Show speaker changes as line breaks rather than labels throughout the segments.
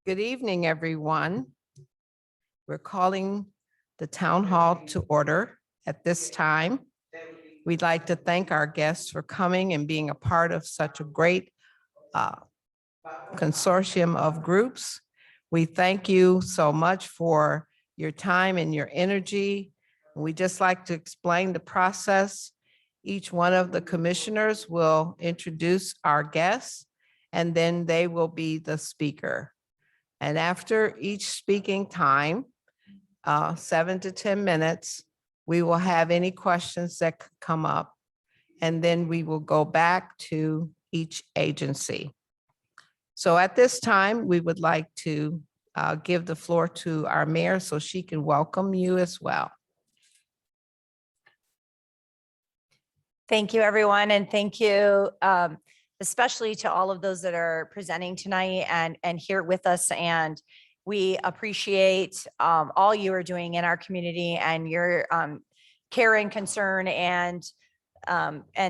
Good evening, everyone. We're calling the town hall to order at this time. We'd like to thank our guests for coming and being a part of such a great consortium of groups. We thank you so much for your time and your energy. We just like to explain the process. Each one of the commissioners will introduce our guests, and then they will be the speaker. And after each speaking time, 7 to 10 minutes, we will have any questions that could come up. And then we will go back to each agency. So at this time, we would like to give the floor to our mayor so she can welcome you as well.
Thank you, everyone. And thank you especially to all of those that are presenting tonight and here with us. And we appreciate all you are doing in our community and your care and concern and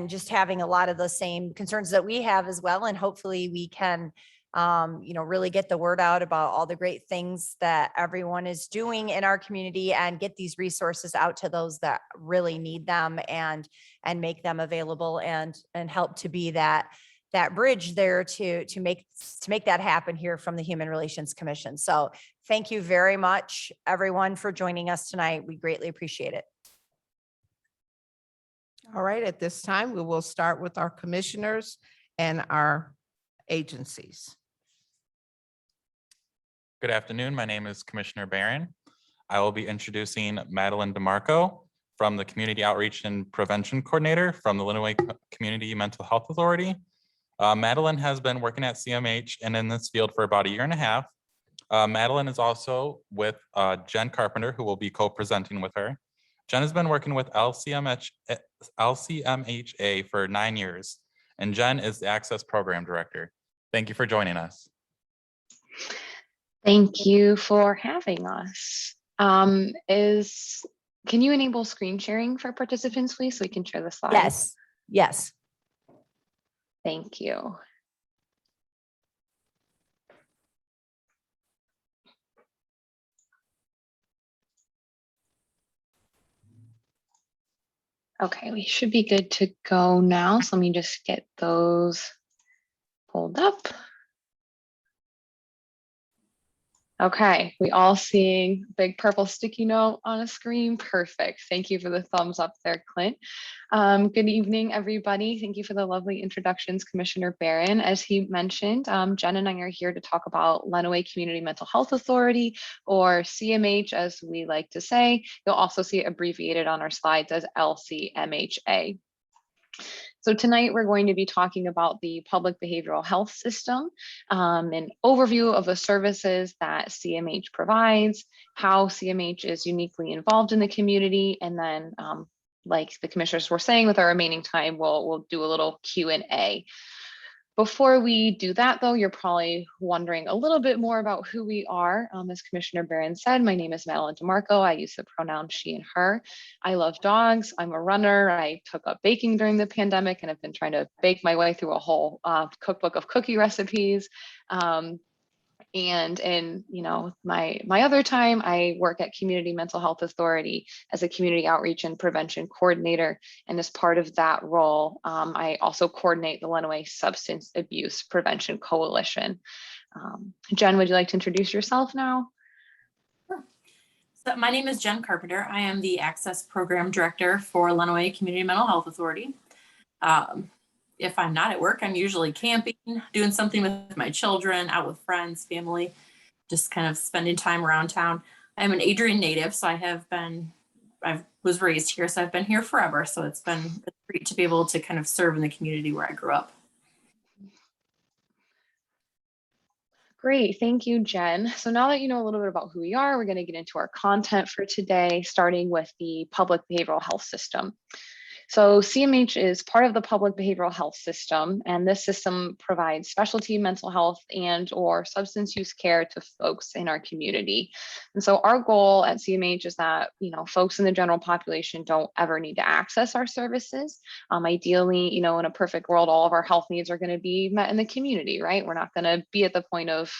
just having a lot of the same concerns that we have as well. And hopefully we can really get the word out about all the great things that everyone is doing in our community and get these resources out to those that really need them and make them available and help to be that bridge there to make that happen here from the Human Relations Commission. So thank you very much, everyone, for joining us tonight. We greatly appreciate it.
All right, at this time, we will start with our commissioners and our agencies.
Good afternoon. My name is Commissioner Barron. I will be introducing Madeline DeMarco from the Community Outreach and Prevention Coordinator from the Lenaway Community Mental Health Authority. Madeline has been working at CMH and in this field for about 1.5 years. Madeline is also with Jen Carpenter, who will be co-presenting with her. Jen has been working with LCMHA for 9 years, and Jen is the Access Program Director. Thank you for joining us.
Thank you for having us. Can you enable screen sharing for participants, please, so we can share the slides?
Yes.
Thank you. Okay, we should be good to go now. So let me just get those pulled up. Okay, we all seeing big purple sticky note on a screen. Perfect. Thank you for the thumbs up there, Clint. Good evening, everybody. Thank you for the lovely introductions, Commissioner Barron. As he mentioned, Jen and I are here to talk about Lenaway Community Mental Health Authority, or CMH, as we like to say. You'll also see it abbreviated on our slides as LCMHA. So tonight we're going to be talking about the public behavioral health system, an overview of the services that CMH provides, how CMH is uniquely involved in the community, and then like the commissioners were saying, with our remaining time, we'll do a little Q&A. Before we do that, though, you're probably wondering a little bit more about who we are. As Commissioner Barron said, my name is Madeline DeMarco. I use the pronoun she and her. I love dogs. I'm a runner. I took up baking during the pandemic and have been trying to bake my way through a whole cookbook of cookie recipes. And in my other time, I work at Community Mental Health Authority as a community outreach and prevention coordinator. And as part of that role, I also coordinate the Lenaway Substance Abuse Prevention Coalition. Jen, would you like to introduce yourself now?
Sure. So my name is Jen Carpenter. I am the Access Program Director for Lenaway Community Mental Health Authority. If I'm not at work, I'm usually camping, doing something with my children, out with friends, family, just kind of spending time around town. I'm an Adrian native, so I was raised here, so I've been here forever. So it's been great to be able to kind of serve in the community where I grew up.
Great, thank you, Jen. So now that you know a little bit about who we are, we're going to get into our content for today, starting with the public behavioral health system. So CMH is part of the public behavioral health system, and this system provides specialty mental health and or substance use care to folks in our community. And so our goal at CMH is that, folks in the general population don't ever need to access our services. Ideally, in a perfect world, all of our health needs are going to be met in the community, right? We're not going to be at the point of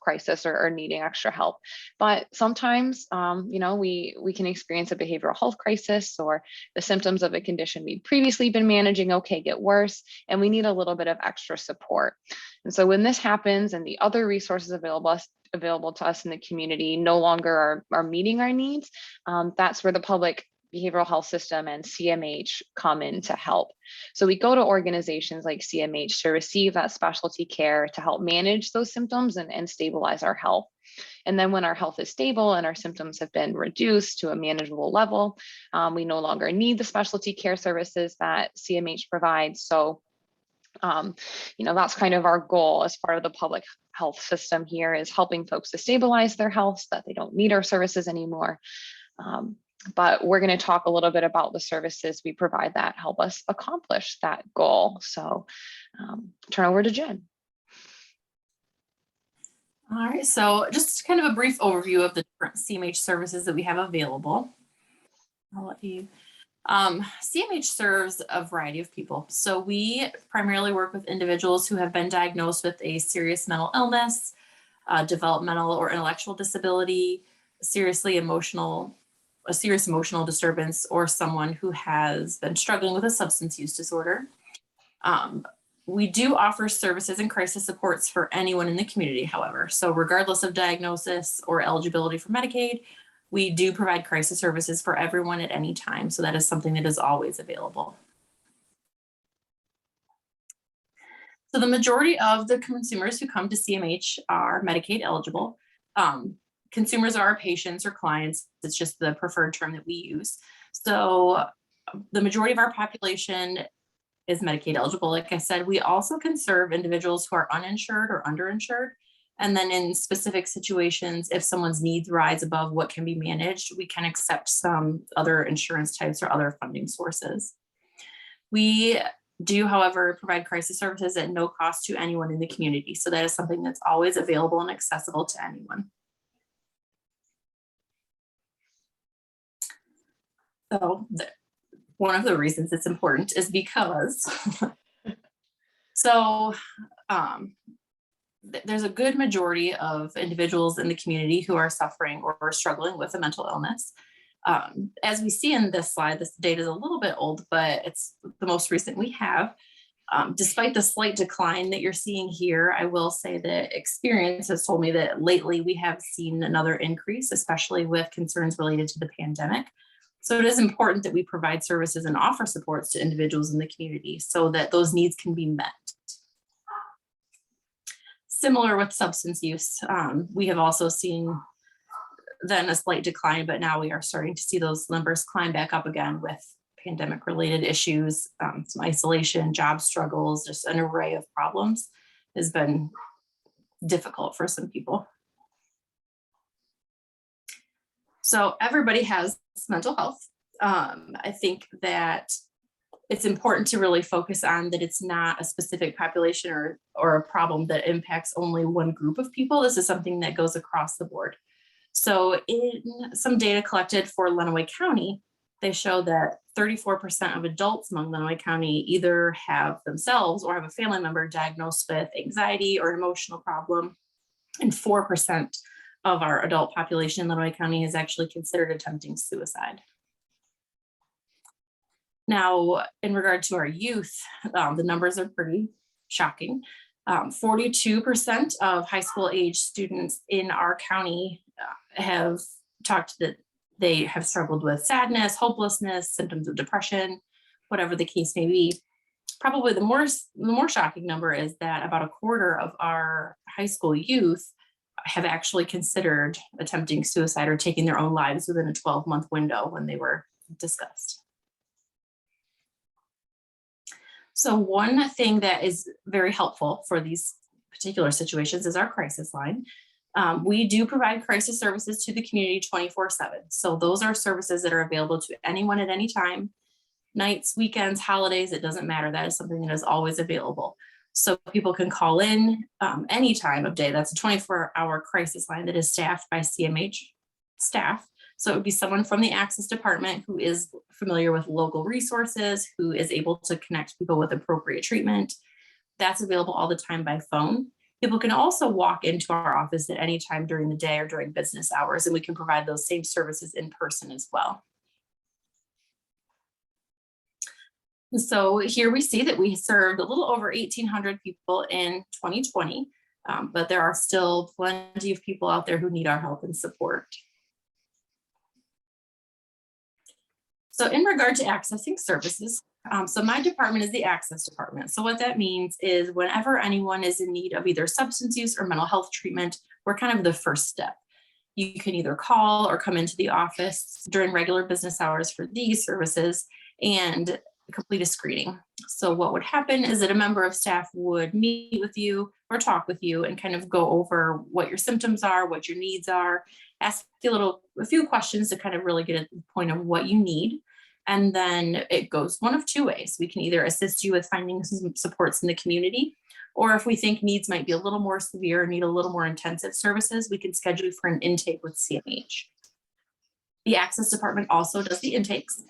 crisis or needing extra help. But sometimes, we can experience a behavioral health crisis, or the symptoms of a condition we've previously been managing get worse, and we need a little bit of extra support. And so when this happens and the other resources available to us in the community no longer are meeting our needs, that's where the public behavioral health system and CMH come in to help. So we go to organizations like CMH to receive that specialty care to help manage those symptoms and stabilize our health. And then when our health is stable and our symptoms have been reduced to a manageable level, we no longer need the specialty care services that CMH provides. So, that's kind of our goal as part of the public health system here, is helping folks to stabilize their health so that they don't need our services anymore. But we're going to talk a little bit about the services we provide that help us accomplish that goal. So turn over to Jen.
All right, so just kind of a brief overview of the different CMH services that we have available. I'll let you. CMH serves a variety of people. So we primarily work with individuals who have been diagnosed with a serious mental illness, developmental or intellectual disability, a serious emotional disturbance, or someone who has been struggling with a substance use disorder. We do offer services and crisis supports for anyone in the community, however. So regardless of diagnosis or eligibility for Medicaid, we do provide crisis services for everyone at any time. So that is something that is always available. So the majority of the consumers who come to CMH are Medicaid eligible. Consumers are our patients or clients. It's just the preferred term that we use. So the majority of our population is Medicaid eligible. Like I said, we also can serve individuals who are uninsured or underinsured. And then in specific situations, if someone's needs rise above what can be managed, we can accept some other insurance types or other funding sources. We do, however, provide crisis services at no cost to anyone in the community. So that is something that's always available and accessible to anyone. So one of the reasons it's important is because there's a good majority of individuals in the community who are suffering or struggling with a mental illness. As we see in this slide, this data is a little bit old, but it's the most recent we have. Despite the slight decline that you're seeing here, I will say that experience has told me that lately we have seen another increase, especially with concerns related to the pandemic. So it is important that we provide services and offer supports to individuals in the community so that those needs can be met. Similar with substance use, we have also seen then a slight decline, but now we are starting to see those numbers climb back up again with pandemic related issues, some isolation, job struggles, just an array of problems has been difficult for some people. So everybody has mental health. I think that it's important to really focus on that it's not a specific population or a problem that impacts only one group of people. This is something that goes across the board. So in some data collected for Lenaway County, they show that 34% of adults among Lenaway County either have themselves or have a family member diagnosed with anxiety or an emotional problem, and 4% of our adult population in Lenaway County has actually considered attempting suicide. Now, in regard to our youth, the numbers are pretty shocking. 42% of high school age students in our county have talked that they have struggled with sadness, hopelessness, symptoms of depression, whatever the case may be. Probably the more shocking number is that about a quarter of our high school youth have actually considered attempting suicide or taking their own lives within a 12-month window when they were discussed. So one thing that is very helpful for these particular situations is our crisis line. We do provide crisis services to the community 24/7. So those are services that are available to anyone at any time. nights, weekends, holidays, it doesn't matter. That is something that is always available. So people can call in any time of day. That's a 24-hour crisis line that is staffed by CMH staff. So it would be someone from the Access Department who is familiar with local resources, who is able to connect people with appropriate treatment. That's available all the time by phone. People can also walk into our office at any time during the day or during business hours, and we can provide those same services in person as well. And so here we see that we served a little over 1,800 people in 2020, but there are still plenty of people out there who need our help and support. So in regard to accessing services, so my department is the Access Department. So what that means is whenever anyone is in need of either substance use or mental health treatment, we're kind of the first step. You can either call or come into the office during regular business hours for these services and complete a screening. So what would happen is that a member of staff would meet with you or talk with you and kind of go over what your symptoms are, what your needs are, ask you a few questions to kind of really get at the point of what you need. And then it goes one of two ways. We can either assist you with finding some supports in the community, or if we think needs might be a little more severe, need a little more intensive services, we can schedule you for an intake with CMH. The Access Department also does the intakes.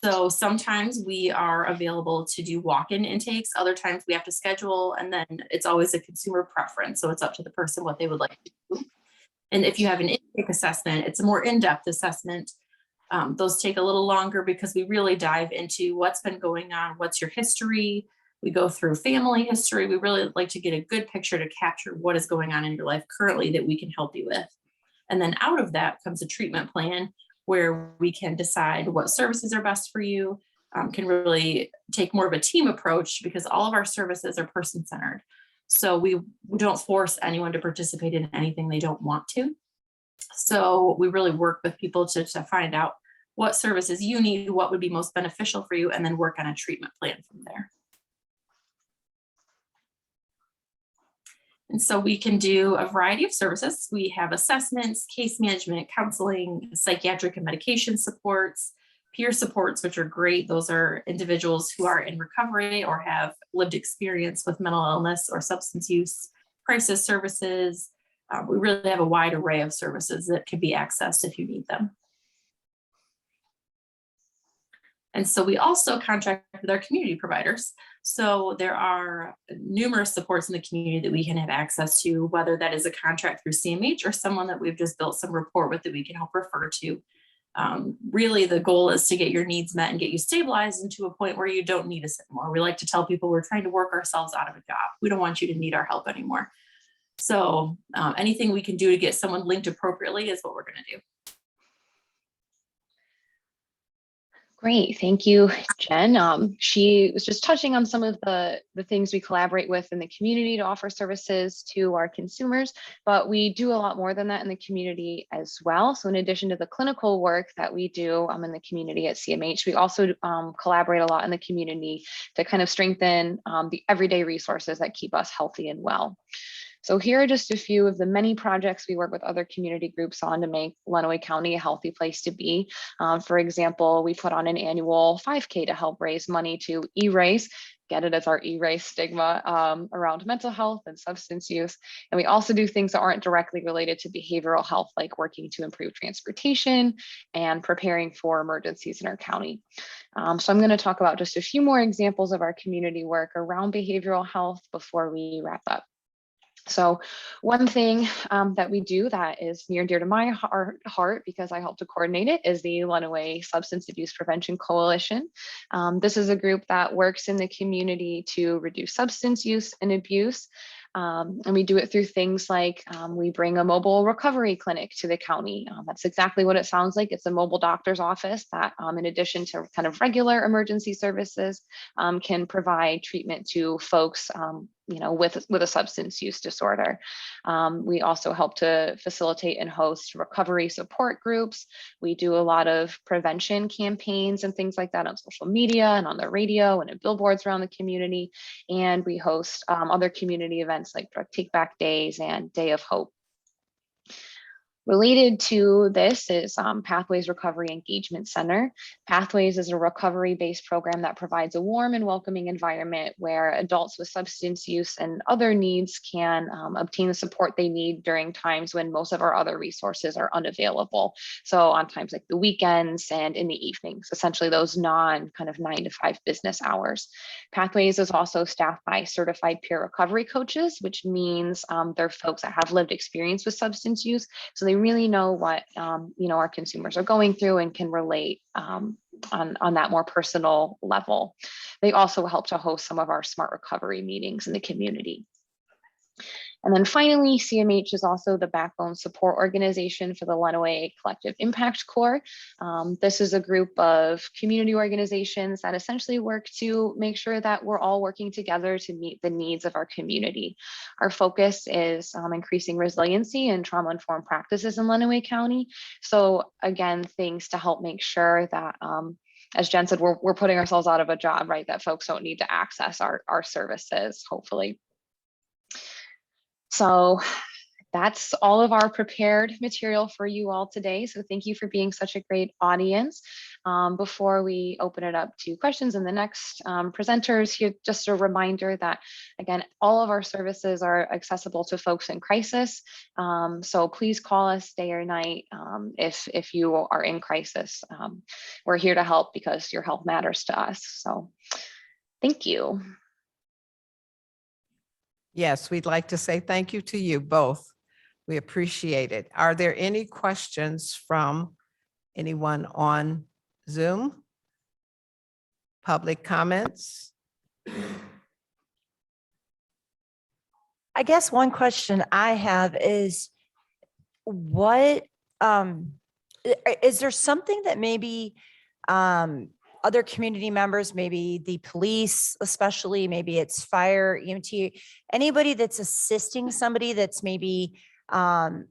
So sometimes we are available to do walk-in intakes. Other times we have to schedule, and then it's always a consumer preference. So it's up to the person what they would like to do. And if you have an intake assessment, it's a more in-depth assessment. Those take a little longer because we really dive into what's been going on, what's your history. We go through family history. We really like to get a good picture to capture what is going on in your life currently that we can help you with. And then out of that comes a treatment plan where we can decide what services are best for you, can really take more of a team approach because all of our services are person-centered. So we don't force anyone to participate in anything they don't want to. So we really work with people to find out what services you need, what would be most beneficial for you, and then work on a treatment plan from there. And so we can do a variety of services. We have assessments, case management, counseling, psychiatric and medication supports, peer supports, which are great. Those are individuals who are in recovery or have lived experience with mental illness or substance use, crisis services. We really have a wide array of services that can be accessed if you need them. And so we also contract with our community providers. So there are numerous supports in the community that we can have access to, whether that is a contract through CMH or someone that we've just built some rapport with that we can help refer to. Really, the goal is to get your needs met and get you stabilized into a point where you don't need us anymore. We like to tell people we're trying to work ourselves out of a job. We don't want you to need our help anymore. So anything we can do to get someone linked appropriately is what we're going to do.
Great, thank you, Jen. She was just touching on some of the things we collaborate with in the community to offer services to our consumers, but we do a lot more than that in the community as well. So in addition to the clinical work that we do in the community at CMH, we also collaborate a lot in the community to kind of strengthen the everyday resources that keep us healthy and well. So here are just a few of the many projects we work with other community groups on to make Lenaway County a healthy place to be. For example, we put on an annual 5K to help raise money to erase, get it as our erase stigma around mental health and substance use. And we also do things that aren't directly related to behavioral health, like working to improve transportation and preparing for emergencies in our county. So I'm going to talk about just a few more examples of our community work around behavioral health before we wrap up. So one thing that we do that is near and dear to my heart because I help to coordinate it is the Lenaway Substance Abuse Prevention Coalition. This is a group that works in the community to reduce substance use and abuse. And we do it through things like we bring a mobile recovery clinic to the county. That's exactly what it sounds like. It's a mobile doctor's office that in addition to kind of regular emergency services can provide treatment to folks with a substance use disorder. We also help to facilitate and host recovery support groups. We do a lot of prevention campaigns and things like that on social media and on the radio and in billboards around the community. And we host other community events like Drug Take Back Days and Day of Hope. Related to this is Pathways Recovery Engagement Center. Pathways is a recovery-based program that provides a warm and welcoming environment where adults with substance use and other needs can obtain the support they need during times when most of our other resources are unavailable. So on times like the weekends and in the evenings, essentially those kind of 9 to 5 business hours. Pathways is also staffed by certified peer recovery coaches, which means they're folks that have lived experience with substance use. So they really know what our consumers are going through and can relate on that more personal level. They also help to host some of our smart recovery meetings in the community. And then finally, CMH is also the backbone support organization for the Lenaway Collective Impact Corps. This is a group of community organizations that essentially work to make sure that we're all working together to meet the needs of our community. Our focus is increasing resiliency and trauma-informed practices in Lenaway County. So again, things to help make sure that as Jen said, we're putting ourselves out of a job, right? That folks don't need to access our services, hopefully. So that's all of our prepared material for you all today. So thank you for being such a great audience. Before we open it up to questions and the next presenters here, just a reminder that, again, all of our services are accessible to folks in crisis. So please call us day or night if you are in crisis. We're here to help because your health matters to us. So thank you.
Yes, we'd like to say thank you to you both. We appreciate it. Are there any questions from anyone on Zoom? Public comments?
I guess one question I have is what, is there something that maybe other community members, maybe the police, especially, maybe it's fire, EMT, anybody that's assisting somebody that's maybe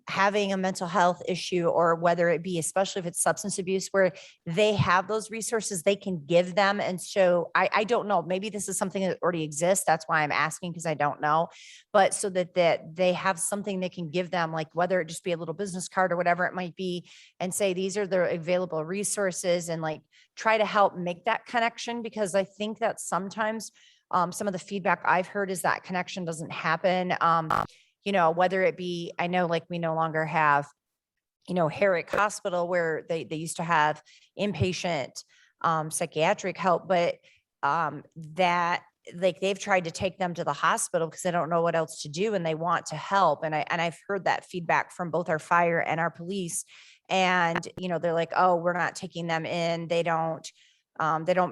having a mental health issue, or whether it be, especially if it's substance abuse, where they have those resources they can give them. And so I don't know, maybe this is something that already exists. That's why I'm asking, because I don't know, but so that they have something they can give them, like whether it just be a little business card or whatever it might be, and say, these are the available resources, and like try to help make that connection. Because I think that sometimes some of the feedback I've heard is that connection doesn't happen. Whether it be, I know like we no longer have, Herrick Hospital where they used to have inpatient psychiatric help, but that like they've tried to take them to the hospital because they don't know what else to do and they want to help. And I've heard that feedback from both our fire and our police. And, they're like, oh, we're not taking them in. They don't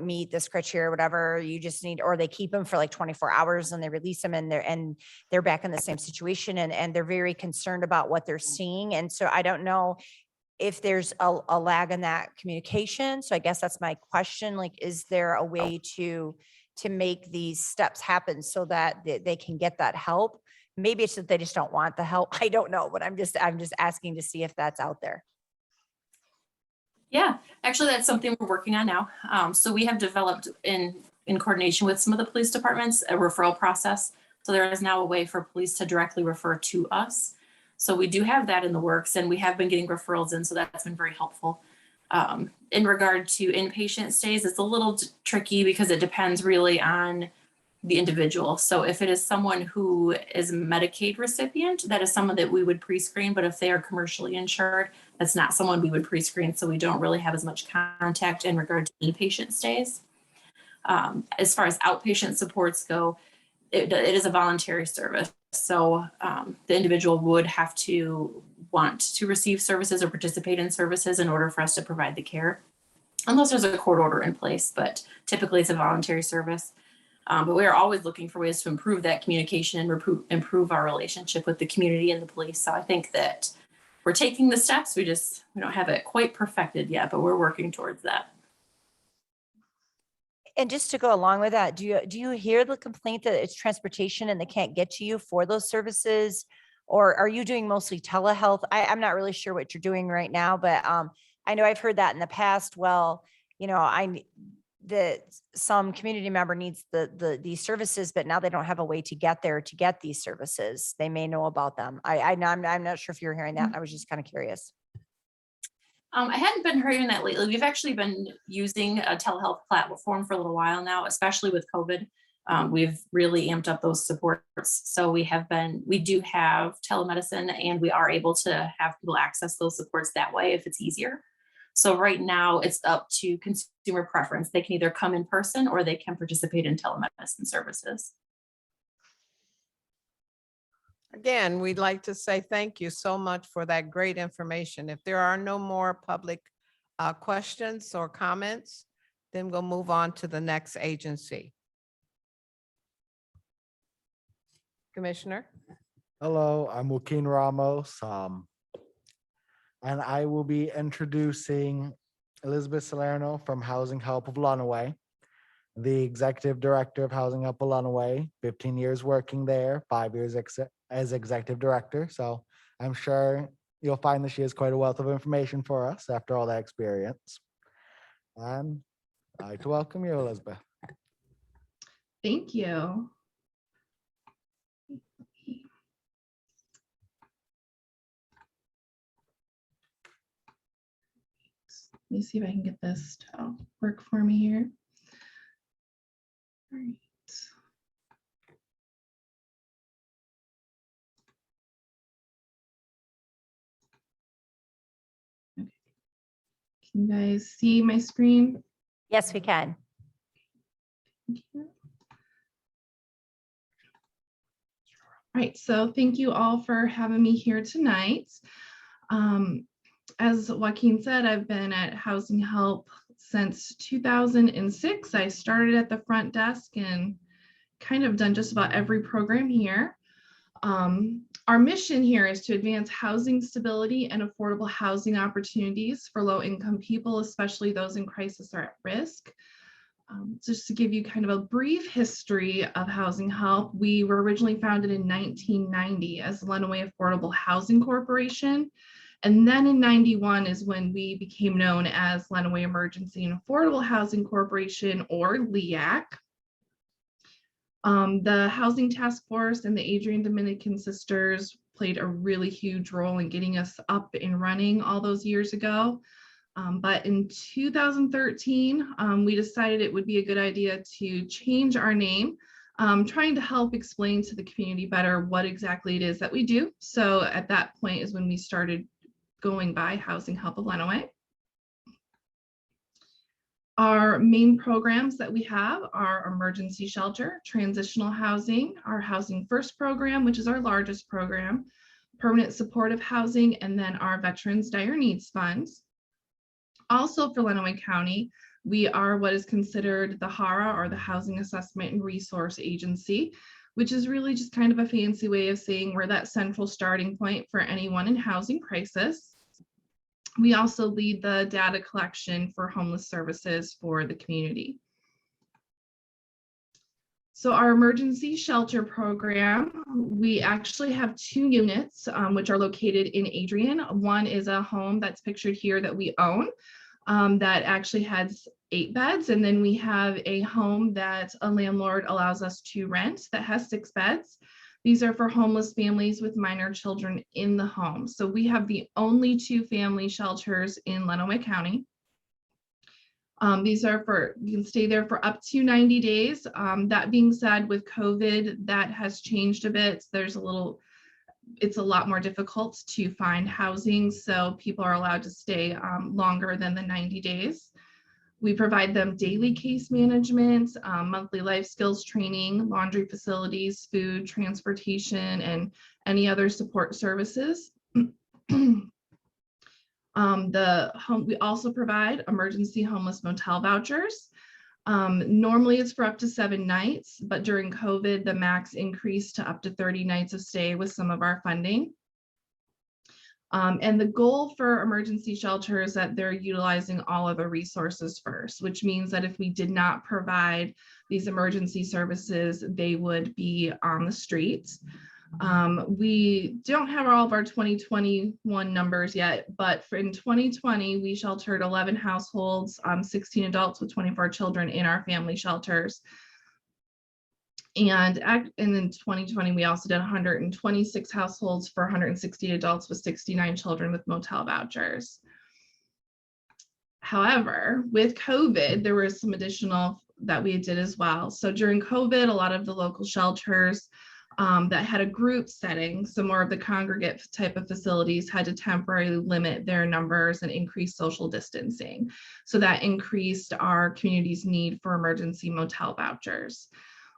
meet this criteria or whatever. You just need, or they keep them for like 24 hours and they release them, and they're back in the same situation. And they're very concerned about what they're seeing. And so I don't know if there's a lag in that communication. So I guess that's my question. Like, is there a way to make these steps happen so that they can get that help? Maybe it's that they just don't want the help. I don't know, but I'm just asking to see if that's out there.
Yeah, actually, that's something we're working on now. So we have developed in coordination with some of the police departments, a referral process. So there is now a way for police to directly refer to us. So we do have that in the works, and we have been getting referrals in. So that's been very helpful. In regard to inpatient stays, it's a little tricky because it depends really on the individual. So if it is someone who is a Medicaid recipient, that is someone that we would pre-screen, but if they are commercially insured, that's not someone we would pre-screen. So we don't really have as much contact in regard to inpatient stays. As far as outpatient supports go, it is a voluntary service. So the individual would have to want to receive services or participate in services in order for us to provide the care, unless there's a court order in place, but typically it's a voluntary service. But we are always looking for ways to improve that communication and improve our relationship with the community and the police. So I think that we're taking the steps. We don't have it quite perfected yet, but we're working towards that.
And just to go along with that, do you hear the complaint that it's transportation and they can't get to you for those services? Or are you doing mostly telehealth? I'm not really sure what you're doing right now, but I know I've heard that in the past. Well, that some community member needs these services, but now they don't have a way to get there to get these services. They may know about them. I'm not sure if you're hearing that. I was just kind of curious.
I hadn't been hearing that lately. We've actually been using a telehealth platform for a little while now, especially with COVID. We've really amped up those supports. So we do have telemedicine, and we are able to have people access those supports that way if it's easier. So right now it's up to consumer preference. They can either come in person or they can participate in telemedicine services.
Again, we'd like to say thank you so much for that great information. If there are no more public questions or comments, then we'll move on to the next agency. Commissioner?
Hello, I'm Joaquin Ramos, and I will be introducing Elizabeth Salerno from Housing Help of Lenaway, the Executive Director of Housing Help of Lenaway, 15 years working there, 5 years as Executive Director. So I'm sure you'll find that she has quite a wealth of information for us after all that experience. And I'd like to welcome you, Elizabeth.
Thank you. Let me see if I can get this to work for me here. All right. Okay. Can you guys see my screen?
Yes, we can.
Thank you. All right, so thank you all for having me here tonight. As Joaquin said, I've been at Housing Help since 2006. I started at the front desk and kind of done just about every program here. Our mission here is to advance housing stability and affordable housing opportunities for low-income people, especially those in crisis or at risk. Just to give you kind of a brief history of Housing Help, we were originally founded in 1990 as Lenaway Affordable Housing Corporation. And then in 91 is when we became known as Lenaway Emergency and Affordable Housing Corporation, or LEAC. The Housing Task Force and the Adrian Dominican Sisters played a really huge role in getting us up and running all those years ago. But in 2013, we decided it would be a good idea to change our name, trying to help explain to the community better what exactly it is that we do. So at that point is when we started going by Housing Help of Lenaway. Our main programs that we have are emergency shelter, transitional housing, our Housing First program, which is our largest program, permanent supportive housing, and then our Veterans Dire Needs Funds. Also for Lenaway County, we are what is considered the HARA, or the Housing Assessment and Resource Agency, which is really just kind of a fancy way of saying we're that central starting point for anyone in housing crisis. We also lead the data collection for homeless services for the community. So our emergency shelter program, we actually have 2 units, which are located in Adrian. One is a home that's pictured here that we own, that actually has 8 beds. And then we have a home that a landlord allows us to rent that has 6 beds. These are for homeless families with minor children in the home. So we have the only 2 family shelters in Lenaway County. These are for, you can stay there for up to 90 days. That being said, with COVID, that has changed a bit. It's a lot more difficult to find housing. So people are allowed to stay longer than the 90 days. We provide them daily case management, monthly life skills training, laundry facilities, food, transportation, and any other support services. We also provide emergency homeless motel vouchers. Normally it's for up to 7 nights, but during COVID, the max increased to up to 30 nights of stay with some of our funding. And the goal for emergency shelter is that they're utilizing all of the resources first, which means that if we did not provide these emergency services, they would be on the streets. We don't have all of our 2021 numbers yet, but in 2020, we sheltered 11 households, 16 adults with 24 children in our family shelters. And in 2020, we also did 126 households for 160 adults with 69 children with motel vouchers. However, with COVID, there was some additional that we did as well. So during COVID, a lot of the local shelters that had a group setting, so more of the congregate type of facilities, had to temporarily limit their numbers and increase social distancing. So that increased our community's need for emergency motel vouchers.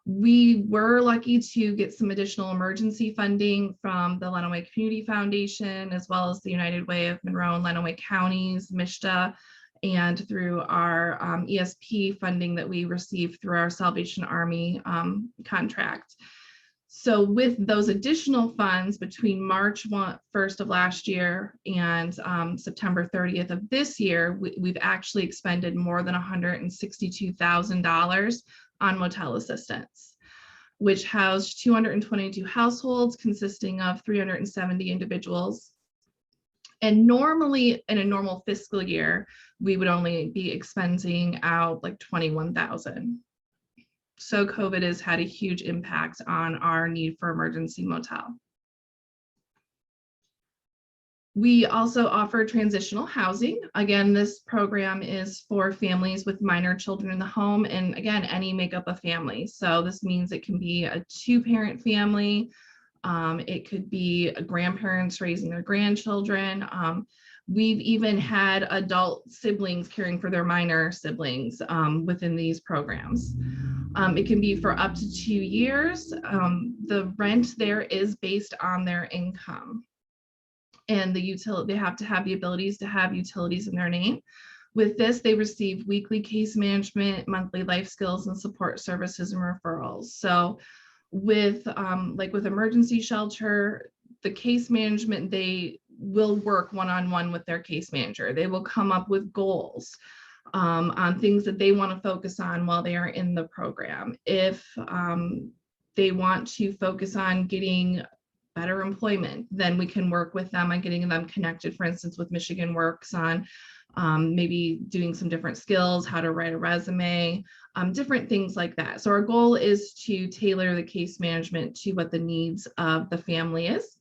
We were lucky to get some additional emergency funding from the Lenaway Community Foundation, as well as the United Way of Monroe and Lenaway Counties, MSHDA, and through our ESP funding that we received through our Salvation Army contract. So with those additional funds between March 1st of last year and September 30th of this year, we've actually expended more than $162,000 on motel assistance, which housed 222 households consisting of 370 individuals. And normally in a normal fiscal year, we would only be expending out like $21,000. So COVID has had a huge impact on our need for emergency motel. We also offer transitional housing. Again, this program is for families with minor children in the home, and again, any makeup of family. So this means it can be a two-parent family. It could be grandparents raising their grandchildren. We've even had adult siblings caring for their minor siblings within these programs. It can be for up to 2 years. The rent there is based on their income. And they have to have the abilities to have utilities in their name. With this, they receive weekly case management, monthly life skills and support services and referrals. So with with emergency shelter, the case management, they will work one-on-one with their case manager. They will come up with goals on things that they want to focus on while they are in the program. If they want to focus on getting better employment, then we can work with them on getting them connected, for instance, with Michigan Works on maybe doing some different skills, how to write a resume, different things like that. So our goal is to tailor the case management to what the needs of the family is,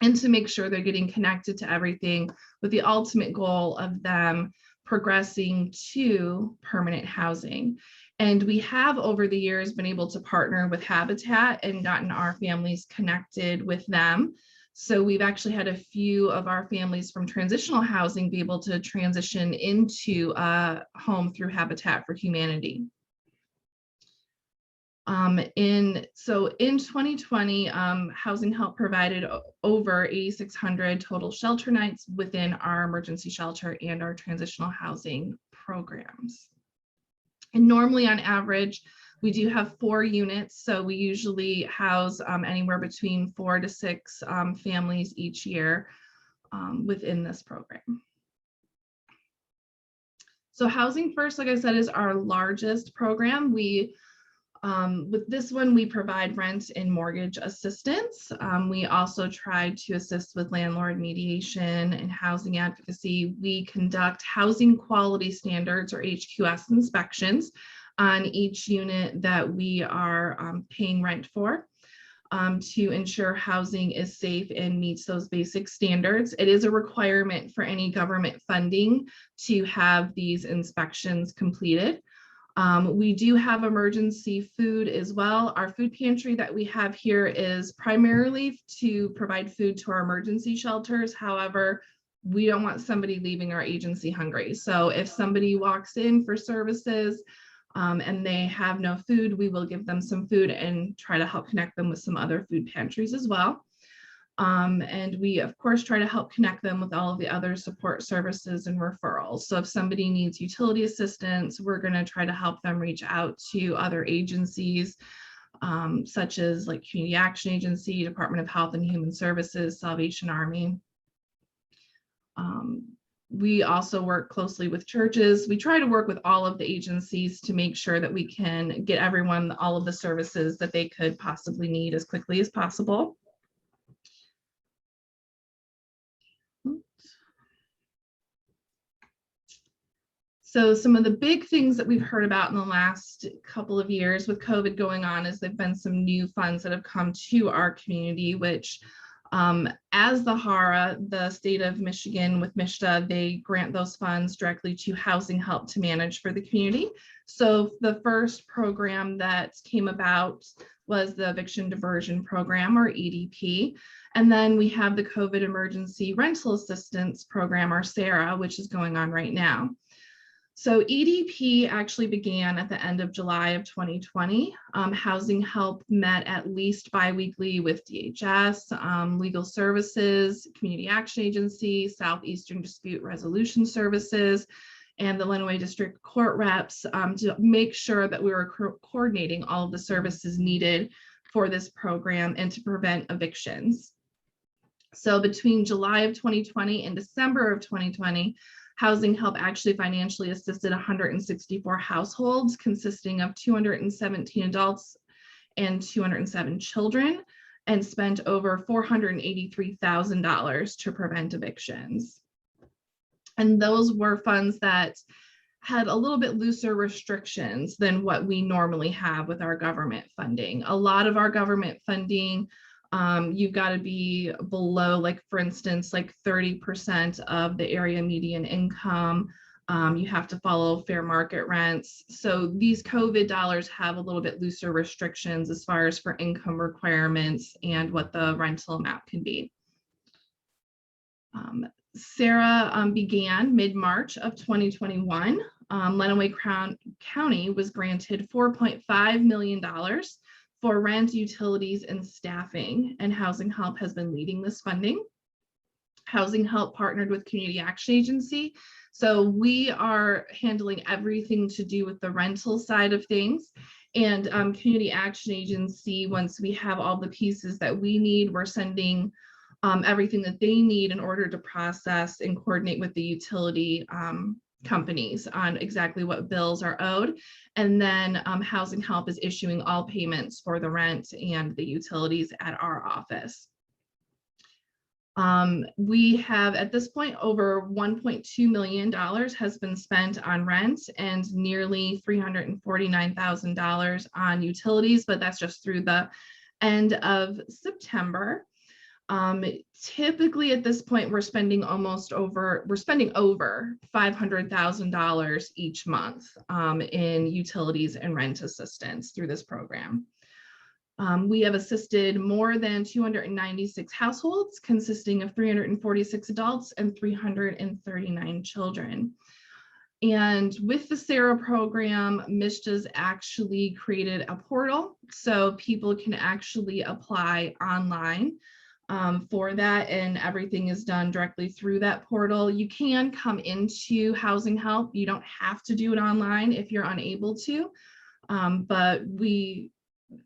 and to make sure they're getting connected to everything with the ultimate goal of them progressing to permanent housing. And we have over the years been able to partner with Habitat and gotten our families connected with them. So we've actually had a few of our families from transitional housing be able to transition into a home through Habitat for Humanity. In 2020, Housing Help provided over 8,600 total shelter nights within our emergency shelter and our transitional housing programs. And normally on average, we do have 4 units. So we usually house anywhere between 4 to 6 families each year within this program. So Housing First, like I said, is our largest program. With this one, we provide rent and mortgage assistance. We also try to assist with landlord mediation and housing advocacy. We conduct housing quality standards, or HQS, inspections on each unit that we are paying rent for to ensure housing is safe and meets those basic standards. It is a requirement for any government funding to have these inspections completed. We do have emergency food as well. Our food pantry that we have here is primarily to provide food to our emergency shelters. However, we don't want somebody leaving our agency hungry. So if somebody walks in for services and they have no food, we will give them some food and try to help connect them with some other food pantries as well. And we, of course, try to help connect them with all of the other support services and referrals. So if somebody needs utility assistance, we're going to try to help them reach out to other agencies, such as like Community Action Agency, Department of Health and Human Services, Salvation Army. We also work closely with churches. We try to work with all of the agencies to make sure that we can get everyone all of the services that they could possibly need as quickly as possible. So some of the big things that we've heard about in the last couple of years with COVID going on is there've been some new funds that have come to our community, which as the HARA, the state of Michigan with MISHDA, they grant those funds directly to Housing Help to manage for the community. So the first program that came about was the Eviction Diversion Program, or EDP. And then we have the COVID Emergency Rental Assistance Program, or SARA, which is going on right now. So EDP actually began at the end of July of 2020. Housing Help met at least bi-weekly with DHS, Legal Services, Community Action Agency, Southeastern Dispute Resolution Services, and the Lenaway District Court reps to make sure that we were coordinating all of the services needed for this program and to prevent evictions. So between July of 2020 and December of 2020, Housing Help actually financially assisted 164 households consisting of 217 adults and 207 children, and spent over $483,000 to prevent evictions. And those were funds that had a little bit looser restrictions than what we normally have with our government funding. A lot of our government funding, you've got to be below, like for instance, like 30% of the area median income. You have to follow fair market rents. So these COVID dollars have a little bit looser restrictions as far as for income requirements and what the rental amount can be. SARA began mid-March of 2021. Lenaway County was granted $4.5 million for rent, utilities, and staffing, and Housing Help has been leading this funding. Housing Help partnered with Community Action Agency, so we are handling everything to do with the rental side of things. And Community Action Agency, once we have all the pieces that we need, we're sending everything that they need in order to process and coordinate with the utility companies on exactly what bills are owed. And then Housing Help is issuing all payments for the rent and the utilities at our office. We have at this point over $1.2 million has been spent on rent and nearly $349,000 on utilities, but that's just through the end of September. Typically at this point, we're spending over $500,000 each month in utilities and rent assistance through this program. We have assisted more than 296 households consisting of 346 adults and 339 children. And with the SARA program, MISHDA's actually created a portal so people can actually apply online for that, and everything is done directly through that portal. You can come into Housing Help. You don't have to do it online if you're unable to, but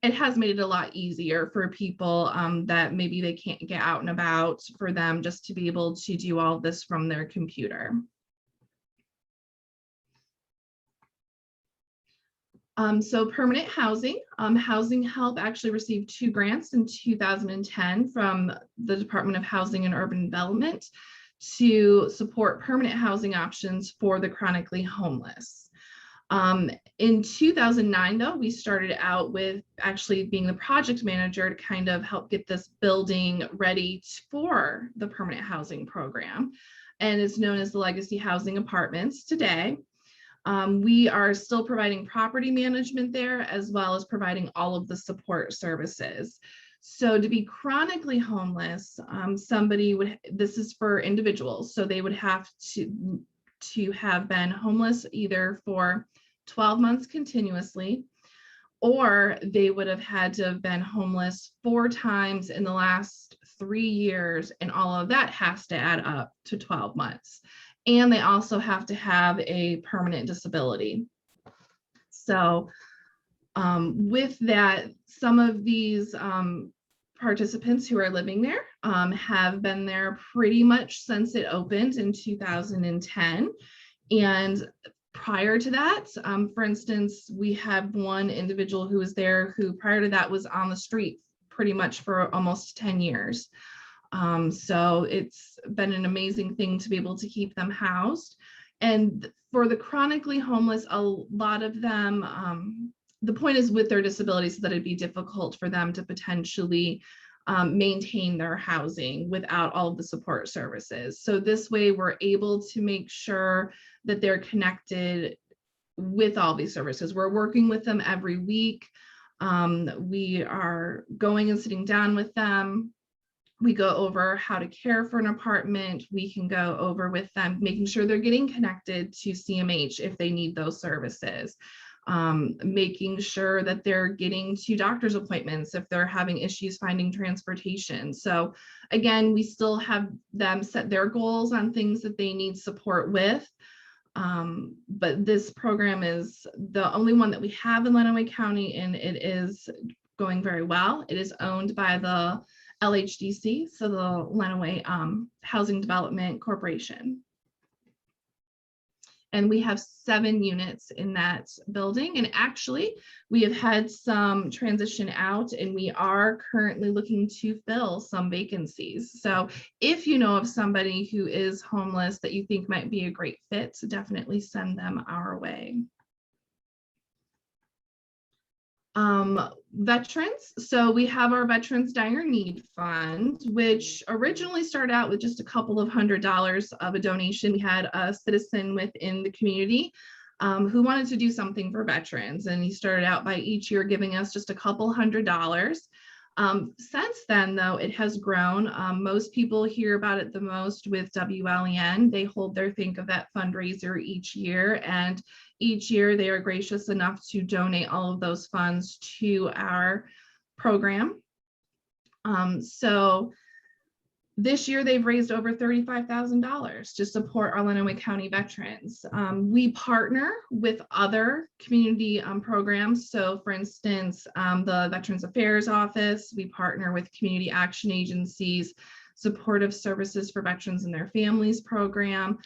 it has made it a lot easier for people that maybe they can't get out and about, for them just to be able to do all this from their computer. So permanent housing, Housing Help actually received 2 grants in 2010 from the Department of Housing and Urban Development to support permanent housing options for the chronically homeless. In 2009, though, we started out with actually being the project manager to kind of help get this building ready for the permanent housing program. And it's known as the Legacy Housing Apartments today. We are still providing property management there, as well as providing all of the support services. So to be chronically homeless, this is for individuals, so they would have to have been homeless either for 12 months continuously, or they would have had to have been homeless 4 times in the last 3 years, and all of that has to add up to 12 months. And they also have to have a permanent disability. So with that, some of these participants who are living there have been there pretty much since it opened in 2010. And prior to that, for instance, we have one individual who was there who prior to that was on the street pretty much for almost 10 years. So it's been an amazing thing to be able to keep them housed. And for the chronically homeless, a lot of them, the point is with their disabilities so that it'd be difficult for them to potentially maintain their housing without all of the support services. So this way we're able to make sure that they're connected with all these services. We're working with them every week. We are going and sitting down with them. We go over how to care for an apartment. We can go over with them, making sure they're getting connected to CMH if they need those services. Making sure that they're getting to doctor's appointments if they're having issues finding transportation. So again, we still have them set their goals on things that they need support with. But this program is the only one that we have in Lenaway County, and it is going very well. It is owned by the LHDC, so the Lenaway Housing Development Corporation. And we have 7 units in that building. And actually, we have had some transition out, and we are currently looking to fill some vacancies. So if you know of somebody who is homeless that you think might be a great fit, so definitely send them our way. Veterans. So we have our Veterans Dire Need Fund, which originally started out with just a couple of $100s of a donation. We had a citizen within the community who wanted to do something for veterans, and he started out by each year giving us just a couple $100s. Since then, though, it has grown. Most people hear about it the most with WLEN. They hold their Think of That fundraiser each year, and each year they are gracious enough to donate all of those funds to our program. So this year they've raised over $35,000 to support our Lenaway County veterans. We partner with other community programs. So for instance, the Veterans Affairs Office, we partner with community action agencies, supportive services for veterans and their families program.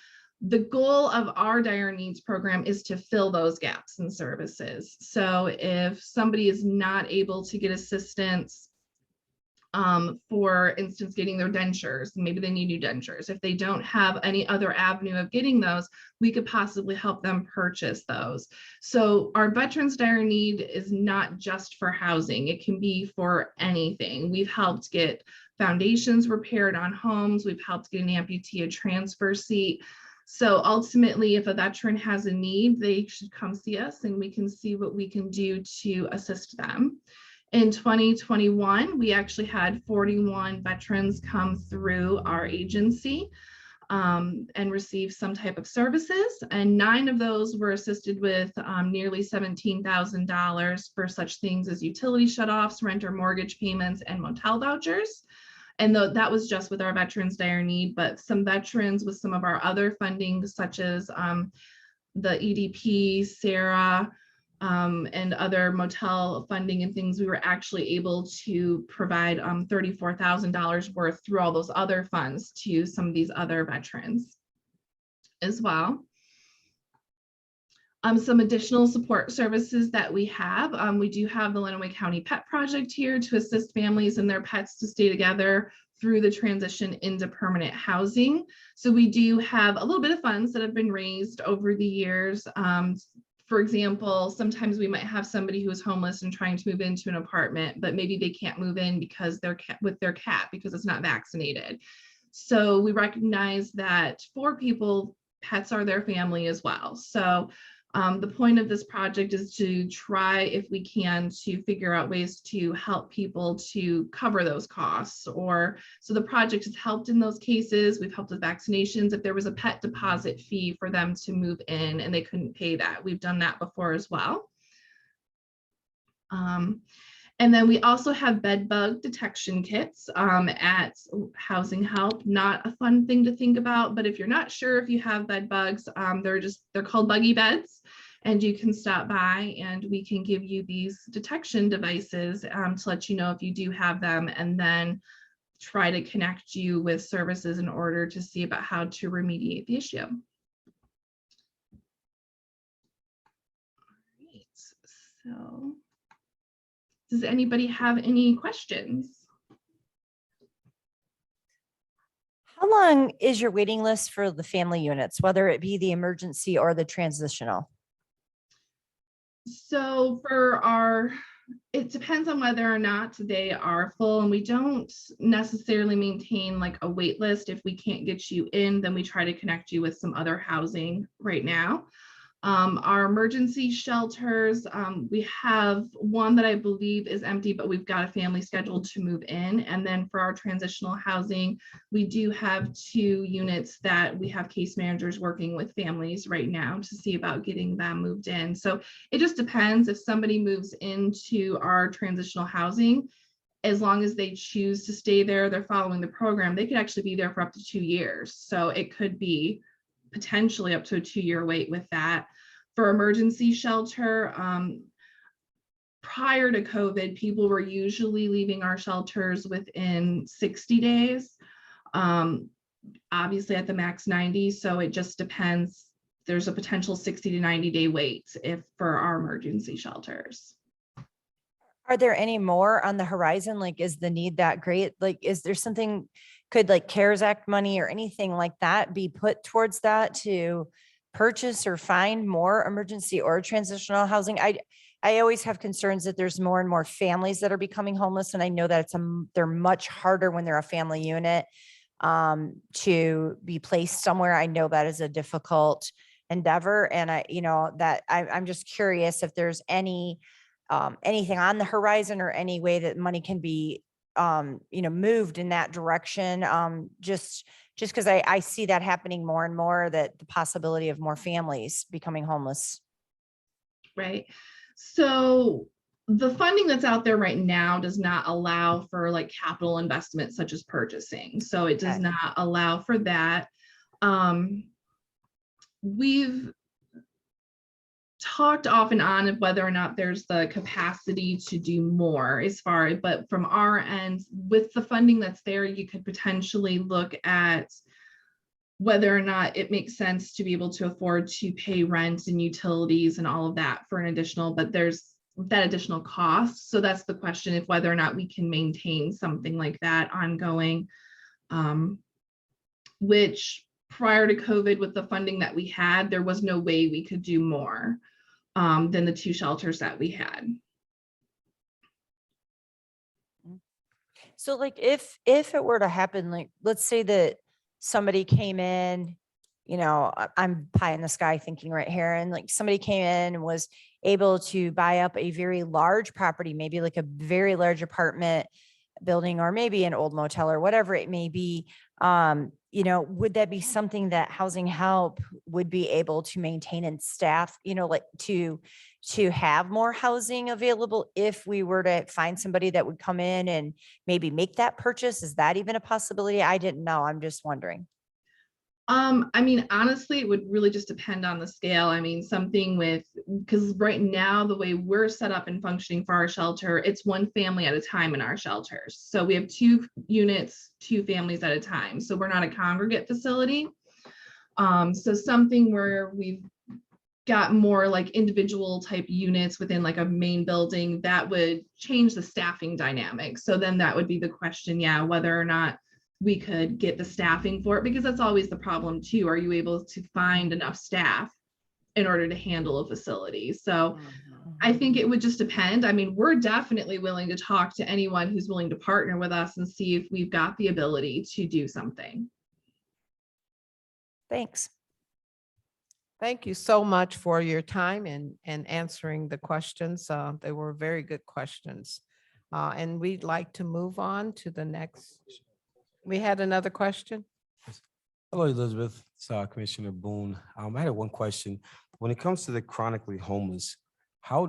The goal of our Dire Needs program is to fill those gaps in services. So if somebody is not able to get assistance, for instance, getting their dentures, maybe they need new dentures. If they don't have any other avenue of getting those, we could possibly help them purchase those. So our Veterans Dire Need is not just for housing. It can be for anything. We've helped get foundations repaired on homes. We've helped get an amputee a transfer seat. So ultimately, if a veteran has a need, they should come see us and we can see what we can do to assist them. In 2021, we actually had 41 veterans come through our agency and receive some type of services. And 9 of those were assisted with nearly $17,000 for such things as utility shutoffs, rent or mortgage payments, and motel vouchers. And that was just with our Veterans Dire Need, but some veterans with some of our other funding, such as the EDP, SARA, and other motel funding and things, we were actually able to provide $34,000 worth through all those other funds to some of these other veterans as well. Some additional support services that we have. We do have the Lenaway County Pet Project here to assist families and their pets to stay together through the transition into permanent housing. So we do have a little bit of funds that have been raised over the years. For example, sometimes we might have somebody who is homeless and trying to move into an apartment, but maybe they can't move in because they're with their cat because it's not vaccinated. So we recognize that for people, pets are their family as well. So the point of this project is to try, if we can, to figure out ways to help people to cover those costs. Or so the project has helped in those cases. We've helped with vaccinations. If there was a pet deposit fee for them to move in and they couldn't pay that, we've done that before as well. And then we also have bed bug detection kits at Housing Help. Not a fun thing to think about, but if you're not sure if you have bed bugs, they're called buggy beds. and you can stop by and we can give you these detection devices to let you know if you do have them, and then try to connect you with services in order to see about how to remediate the issue. Right. So, does anybody have any questions?
How long is your waiting list for the family units, whether it be the emergency or the transitional?
So it depends on whether or not they are full, and we don't necessarily maintain like a wait list. If we can't get you in, then we try to connect you with some other housing right now. Our emergency shelters, we have one that I believe is empty, but we've got a family scheduled to move in. And then for our transitional housing, we do have 2 units that we have case managers working with families right now to see about getting them moved in. So it just depends. If somebody moves into our transitional housing, as long as they choose to stay there, they're following the program, they could actually be there for up to 2 years. So it could be potentially up to a 2-year wait with that. For emergency shelter, prior to COVID, people were usually leaving our shelters within 60 days, obviously at the max 90. So it just depends. There's a potential 60 to 90-day wait for our emergency shelters.
Are there any more on the horizon? Like, is the need that great? Like, is there something, could like CARES Act money or anything like that be put towards that to purchase or find more emergency or transitional housing? I always have concerns that there's more and more families that are becoming homeless. And I know that they're much harder when they're a family unit to be placed somewhere. I know that is a difficult endeavor. And I'm just curious if there's anything on the horizon or any way that money can be moved in that direction. Just because I see that happening more and more, that the possibility of more families becoming homeless.
Right. So the funding that's out there right now does not allow for like capital investments such as purchasing. So it does
Okay.
not allow for that. We've talked off and on of whether or not there's the capacity to do more but from our end, with the funding that's there, you could potentially look at whether or not it makes sense to be able to afford to pay rent and utilities and all of that for an additional, but there's that additional cost. So that's the question, if whether or not we can maintain something like that ongoing, which prior to COVID, with the funding that we had, there was no way we could do more than the 2 shelters that we had.
So like if it were to happen, like let's say that somebody came in, I'm pie in the sky thinking right here, and like somebody came in and was able to buy up a very large property, maybe like a very large apartment building, or maybe an old motel or whatever it may be. Would that be something that Housing Help would be able to maintain and staff, like to have more housing available if we were to find somebody that would come in and maybe make that purchase? Is that even a possibility? I didn't know. I'm just wondering.
Honestly, it would really just depend on the scale. Because right now, the way we're set up and functioning for our shelter, it's 1 family at a time in our shelters. So we have 2 units, 2 families at a time. So we're not a congregate facility. So something where we've got more like individual type units within like a main building, that would change the staffing dynamic. So then that would be the question, whether or not we could get the staffing for it, because that's always the problem too. Are you able to find enough staff in order to handle a facility? So I think it would just depend. We're definitely willing to talk to anyone who's willing to partner with us and see if we've got the ability to do something.
Thanks.
Thank you so much for your time and answering the questions. They were very good questions. And we'd like to move on to the next. We had another question.
Hello, Elizabeth. It's Commissioner Boone. I had one question. When it comes to the chronically homeless,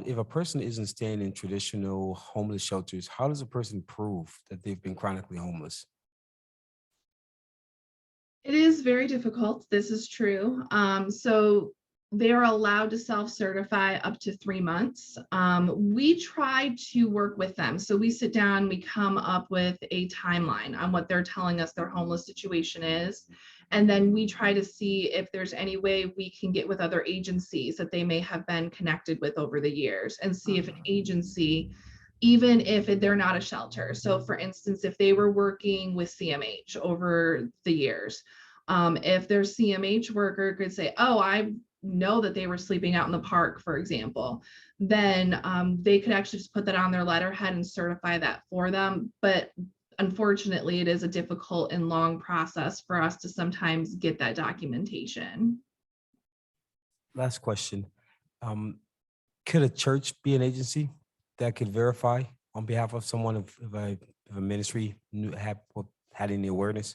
if a person isn't staying in traditional homeless shelters, how does a person prove that they've been chronically homeless?
It is very difficult. This is true. So they are allowed to self-certify up to 3 months. We try to work with them. So we sit down, we come up with a timeline on what they're telling us their homeless situation is. And then we try to see if there's any way we can get with other agencies that they may have been connected with over the years and see if an agency, even if they're not a shelter. So for instance, if they were working with CMH over the years, if their CMH worker could say, oh, I know that they were sleeping out in the park, for example, then they could actually just put that on their letterhead and certify that for them. But unfortunately, it is a difficult and long process for us to sometimes get that documentation.
Last question. Could a church be an agency that could verify on behalf of someone if a ministry had any awareness?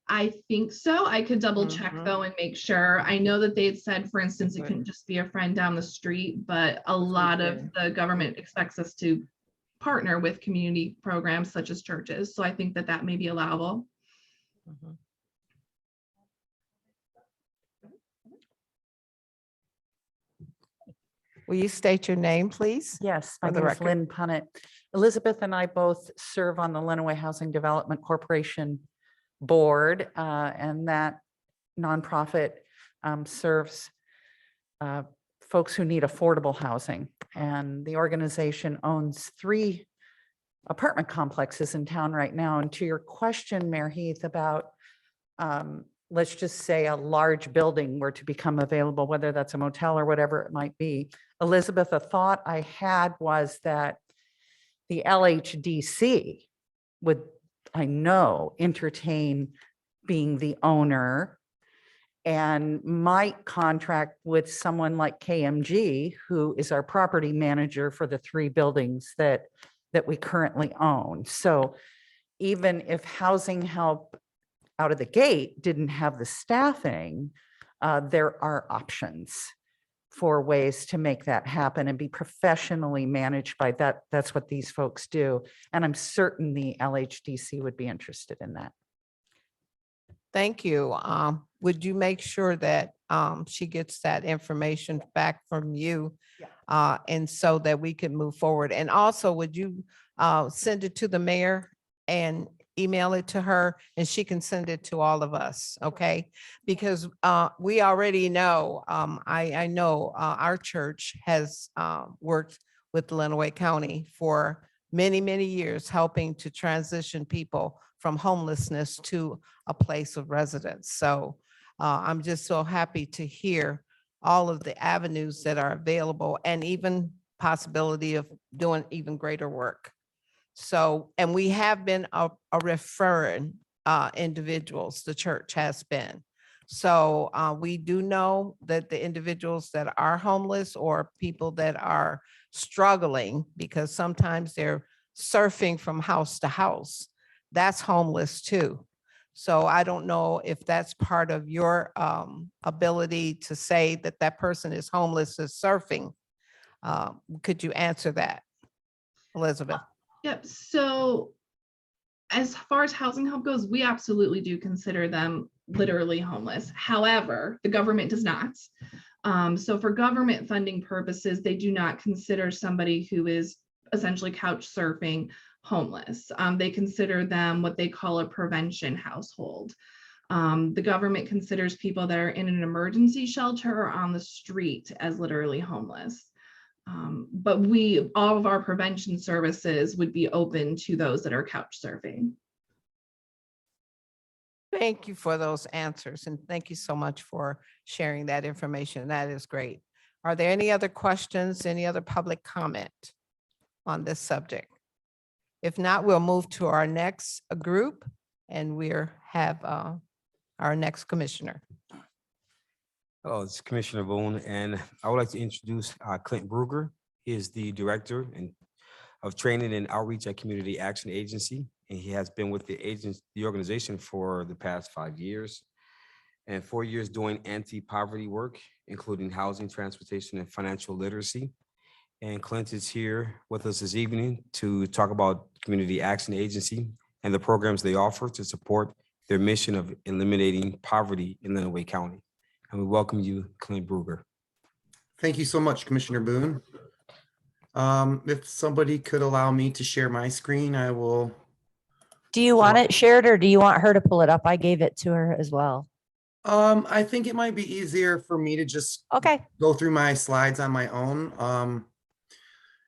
I think so. I could double check
Mhm.
though and make sure. I know that they had said, for instance, it
Right.
couldn't just be a friend down the street, but a lot of the government expects us to partner with community programs such as churches. So I think that that may be allowable.
Mhm. Will you state your name, please?
Yes,
For
my
the
name is
record.
Lynn Punnett. Elizabeth and I both serve on the Lenaway Housing Development Corporation Board, and that nonprofit serves folks who need affordable housing. And the organization owns 3 apartment complexes in town right now. And to your question, Mayor Heath, about let's just say a large building were to become available, whether that's a motel or whatever it might be. Elizabeth, a thought I had was that the LHDC would, I know, entertain being the owner and might contract with someone like KMG, who is our property manager for the 3 buildings that we currently own. So even if Housing Help out of the gate didn't have the staffing, there are options for ways to make that happen and be professionally managed by that. That's what these folks do. And I'm certain the LHDC would be interested in that.
Thank you. Would you make sure that she gets that information back from you? And so that we can move forward. And also, would you send it to the mayor and email it to her, and she can send it to all of us, okay? Because we already know, I know our church has worked with Lenaway County for many, many years, helping to transition people from homelessness to a place of residence. So I'm just so happy to hear all of the avenues that are available and even possibility of doing even greater work. So, and we have been a referring individuals, the church has been. So we do know that the individuals that are homeless or people that are struggling, because sometimes they're surfing from house to house, that's homeless too. So I don't know if that's part of your ability to say that that person is homeless, is surfing. Could you answer that, Elizabeth?
Yep. So as far as Housing Help goes, we absolutely do consider them literally homeless. However, the government does not. So for government funding purposes, they do not consider somebody who is essentially couch surfing homeless. They consider them what they call a prevention household. The government considers people that are in an emergency shelter or on the street as literally homeless. But all of our prevention services would be open to those that are couch surfing.
Thank you for those answers, and thank you so much for sharing that information. That is great. Are there any other questions, any other public comment on this subject? If not, we'll move to our next group, and we'll have our next commissioner.
Hello, it's Commissioner Boone, and I would like to introduce Clint Bruger. He is the Director of Training and Outreach at Community Action Agency, and he has been with the organization for the past 5 years and 4 years doing anti-poverty work, including housing, transportation, and financial literacy. And Clint is here with us this evening to talk about Community Action Agency and the programs they offer to support their mission of eliminating poverty in Lenaway County. And we welcome you, Clint Bruger.
Thank you so much, Commissioner Boone. If somebody could allow me to share my screen, I will.
Do you want it shared or do you want her to pull it up? I gave it to her as well.
I think it might be easier for me to just
Okay.
go through my slides on my own.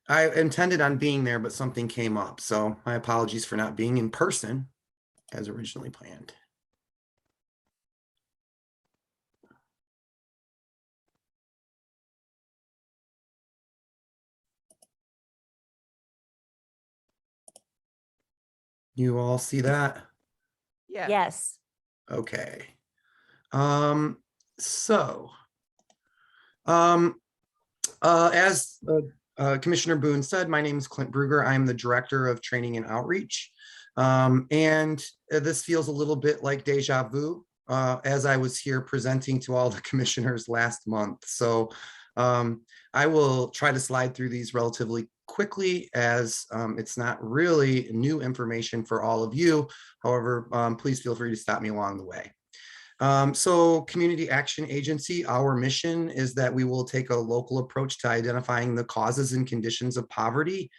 I intended on being there, but something came up. So my apologies for not being in person as originally planned. You all see that?
Yeah.
Yes.
Okay. So, as Commissioner Boone said, my name is Clint Bruger. I'm the Director of Training and Outreach. This feels a little bit like deja vu, as I was here presenting to all the commissioners last month. So I will try to slide through these relatively quickly, as it's not really new information for all of you. However, please feel free to stop me along the way. So Community Action Agency, our mission is that we will take a local approach to identifying the causes and conditions of poverty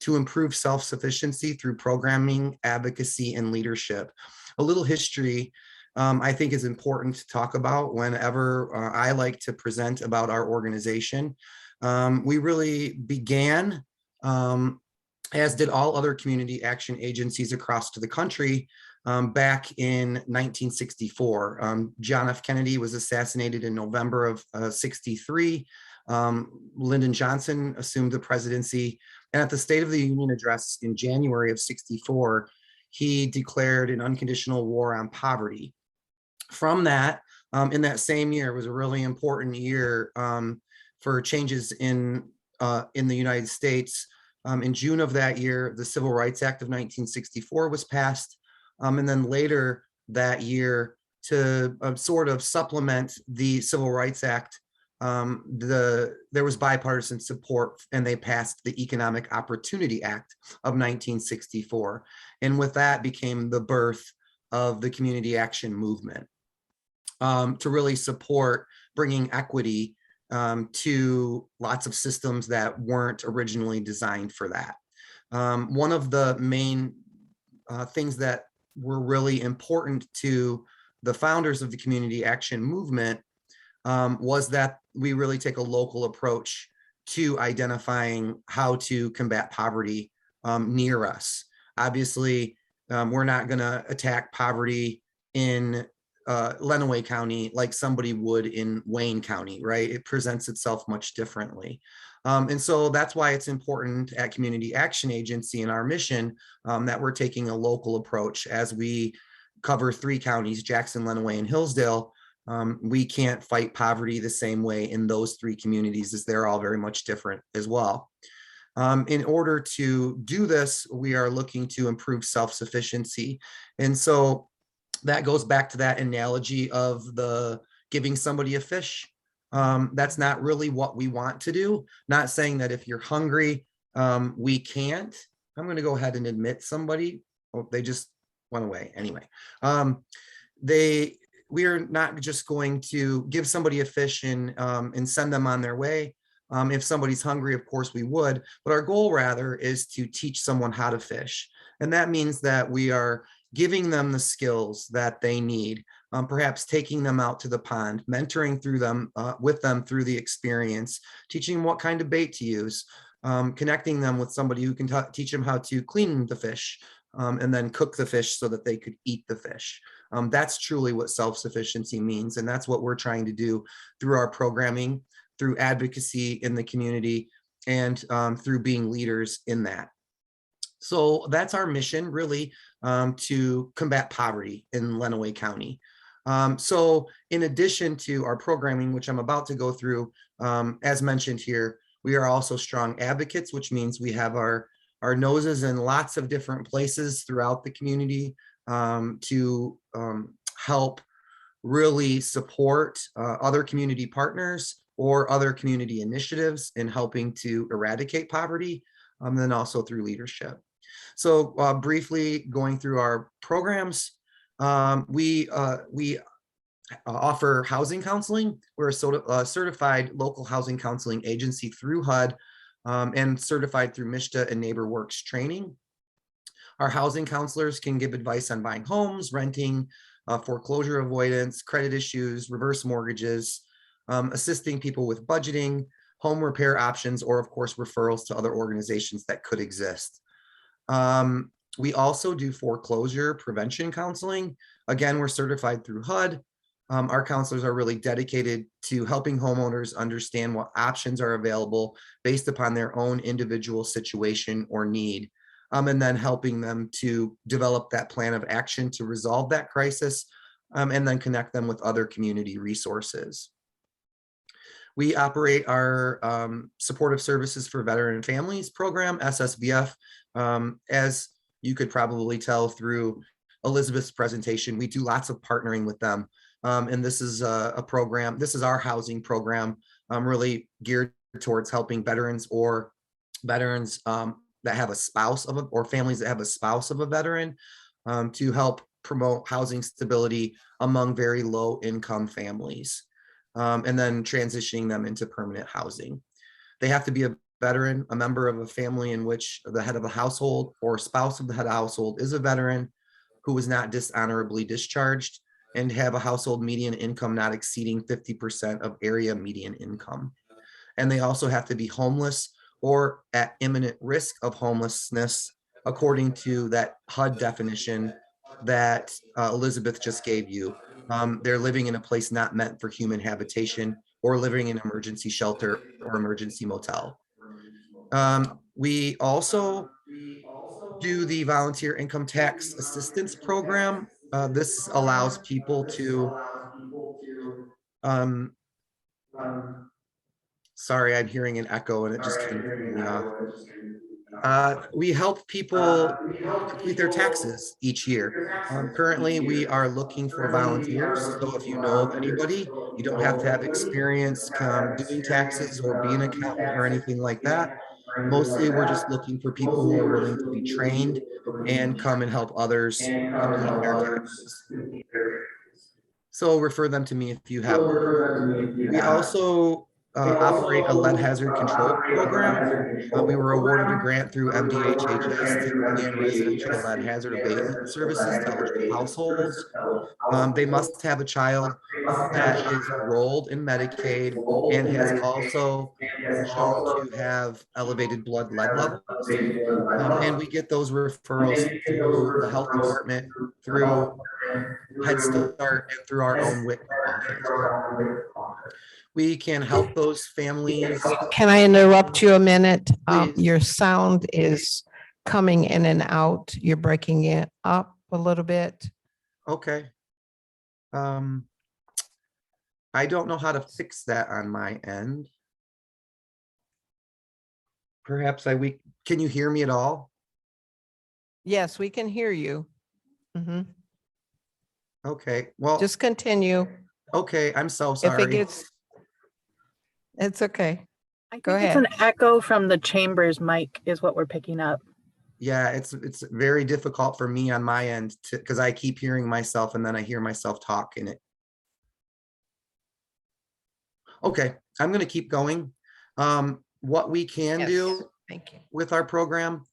to improve self-sufficiency through programming, advocacy, and leadership. A little history I think is important to talk about whenever I like to present about our organization. We really began, as did all other community action agencies across the country, back in 1964. John F. Kennedy was assassinated in November of 63. Lyndon Johnson assumed the presidency. And at the State of the Union address in January of 64, he declared an unconditional war on poverty. From that, in that same year, was a really important year for changes in the United States. In June of that year, the Civil Rights Act of 1964 was passed. And then later that year, to sort of supplement the Civil Rights Act, there was bipartisan support, and they passed the Economic Opportunity Act of 1964. And with that became the birth of the community action movement, to really support bringing equity to lots of systems that weren't originally designed for that. One of the main things that were really important to the founders of the community action movement was that we really take a local approach to identifying how to combat poverty near us. Obviously, we're not going to attack poverty in Lenaway County like somebody would in Wayne County, right? It presents itself much differently. And so that's why it's important at Community Action Agency in our mission that we're taking a local approach. As we cover 3 counties, Jackson, Lenaway, and Hillsdale, we can't fight poverty the same way in those 3 communities, as they're all very much different as well. In order to do this, we are looking to improve self-sufficiency. And so that goes back to that analogy of the giving somebody a fish. That's not really what we want to do. Not saying that if you're hungry, we can't. I'm going to go ahead and admit somebody. Oh, they just went away. Anyway, we are not just going to give somebody a fish and send them on their way. If somebody's hungry, of course we would, but our goal rather is to teach someone how to fish. And that means that we are giving them the skills that they need, perhaps taking them out to the pond, mentoring through them with them through the experience, teaching them what kind of bait to use, connecting them with somebody who can teach them how to clean the fish and then cook the fish so that they could eat the fish. That's truly what self-sufficiency means. And that's what we're trying to do through our programming, through advocacy in the community, and through being leaders in that. So that's our mission, really, to combat poverty in Lenaway County. So in addition to our programming, which I'm about to go through, as mentioned here, we are also strong advocates, which means we have our noses in lots of different places throughout the community to help really support other community partners or other community initiatives in helping to eradicate poverty, and then also through leadership. So briefly going through our programs, we offer housing counseling. We're a certified local housing counseling agency through HUD and certified through MISHTA and NeighborWorks training. Our housing counselors can give advice on buying homes, renting, foreclosure avoidance, credit issues, reverse mortgages, assisting people with budgeting, home repair options, or of course, referrals to other organizations that could exist. We also do foreclosure prevention counseling. Again, we're certified through HUD. Our counselors are really dedicated to helping homeowners understand what options are available based upon their own individual situation or need, and then helping them to develop that plan of action to resolve that crisis, and then connect them with other community resources. We operate our supportive services for veteran and families program, SSVF. As you could probably tell through Elizabeth's presentation, we do lots of partnering with them. And this is a program, this is our housing program, really geared towards helping veterans or veterans that have a spouse of or families that have a spouse of a veteran, to help promote housing stability among very low income families, and then transitioning them into permanent housing. They have to be a veteran, a member of a family in which the head of a household or spouse of the head of household is a veteran who was not dishonorably discharged, and have a household median income not exceeding 50% of area median income. And they also have to be homeless or at imminent risk of homelessness, according to that HUD definition that Elizabeth just gave you. They're living in a place not meant for human habitation, or living in emergency shelter or emergency motel. We also do the volunteer income tax assistance program. This allows people to, sorry, I'm hearing an echo and it just kind of threw me off. We help people complete their taxes each year. Currently, we are looking for volunteers. So if you know of anybody, you don't have to have experience doing taxes or be an accountant or anything like that. Mostly, we're just looking for people who are willing to be trained and come and help others complete their taxes. So refer them to me if you have one. We also operate a lead hazard control program. We were awarded a grant through MDHHS to expand residential lead hazard abatement services to eligible households. They must have a child that is enrolled in Medicaid and has also been shown to have elevated blood lead levels. And we get those referrals through the health department, through Head Start, and through our own WIC office. We can help those families.
Can I interrupt you a minute?
Please.
Your sound is coming in and out. You're breaking it up a little bit.
Okay. I don't know how to fix that on my end. Perhaps can you hear me at all?
Yes, we can hear you. Mhm.
Okay, well,
Just continue.
okay, I'm so
If it
sorry.
gets, it's okay.
I
Go
think it's
ahead.
an echo from the chamber's mic is what we're picking up.
Yeah, it's very difficult for me on my end because I keep hearing myself and then I hear myself talk in it. Okay, I'm gonna keep going. What we can
Yes,
do
thank you.
with our program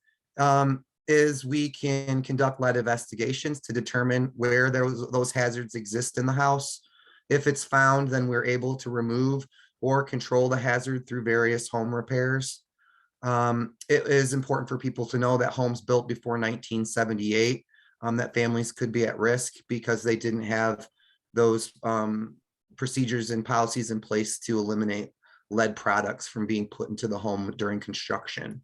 is we can conduct lead investigations to determine where those hazards exist in the house. If it's found, then we're able to remove or control the hazard through various home repairs. It is important for people to know that homes built before 1978, that families could be at risk because they didn't have those procedures and policies in place to eliminate lead products from being put into the home during construction.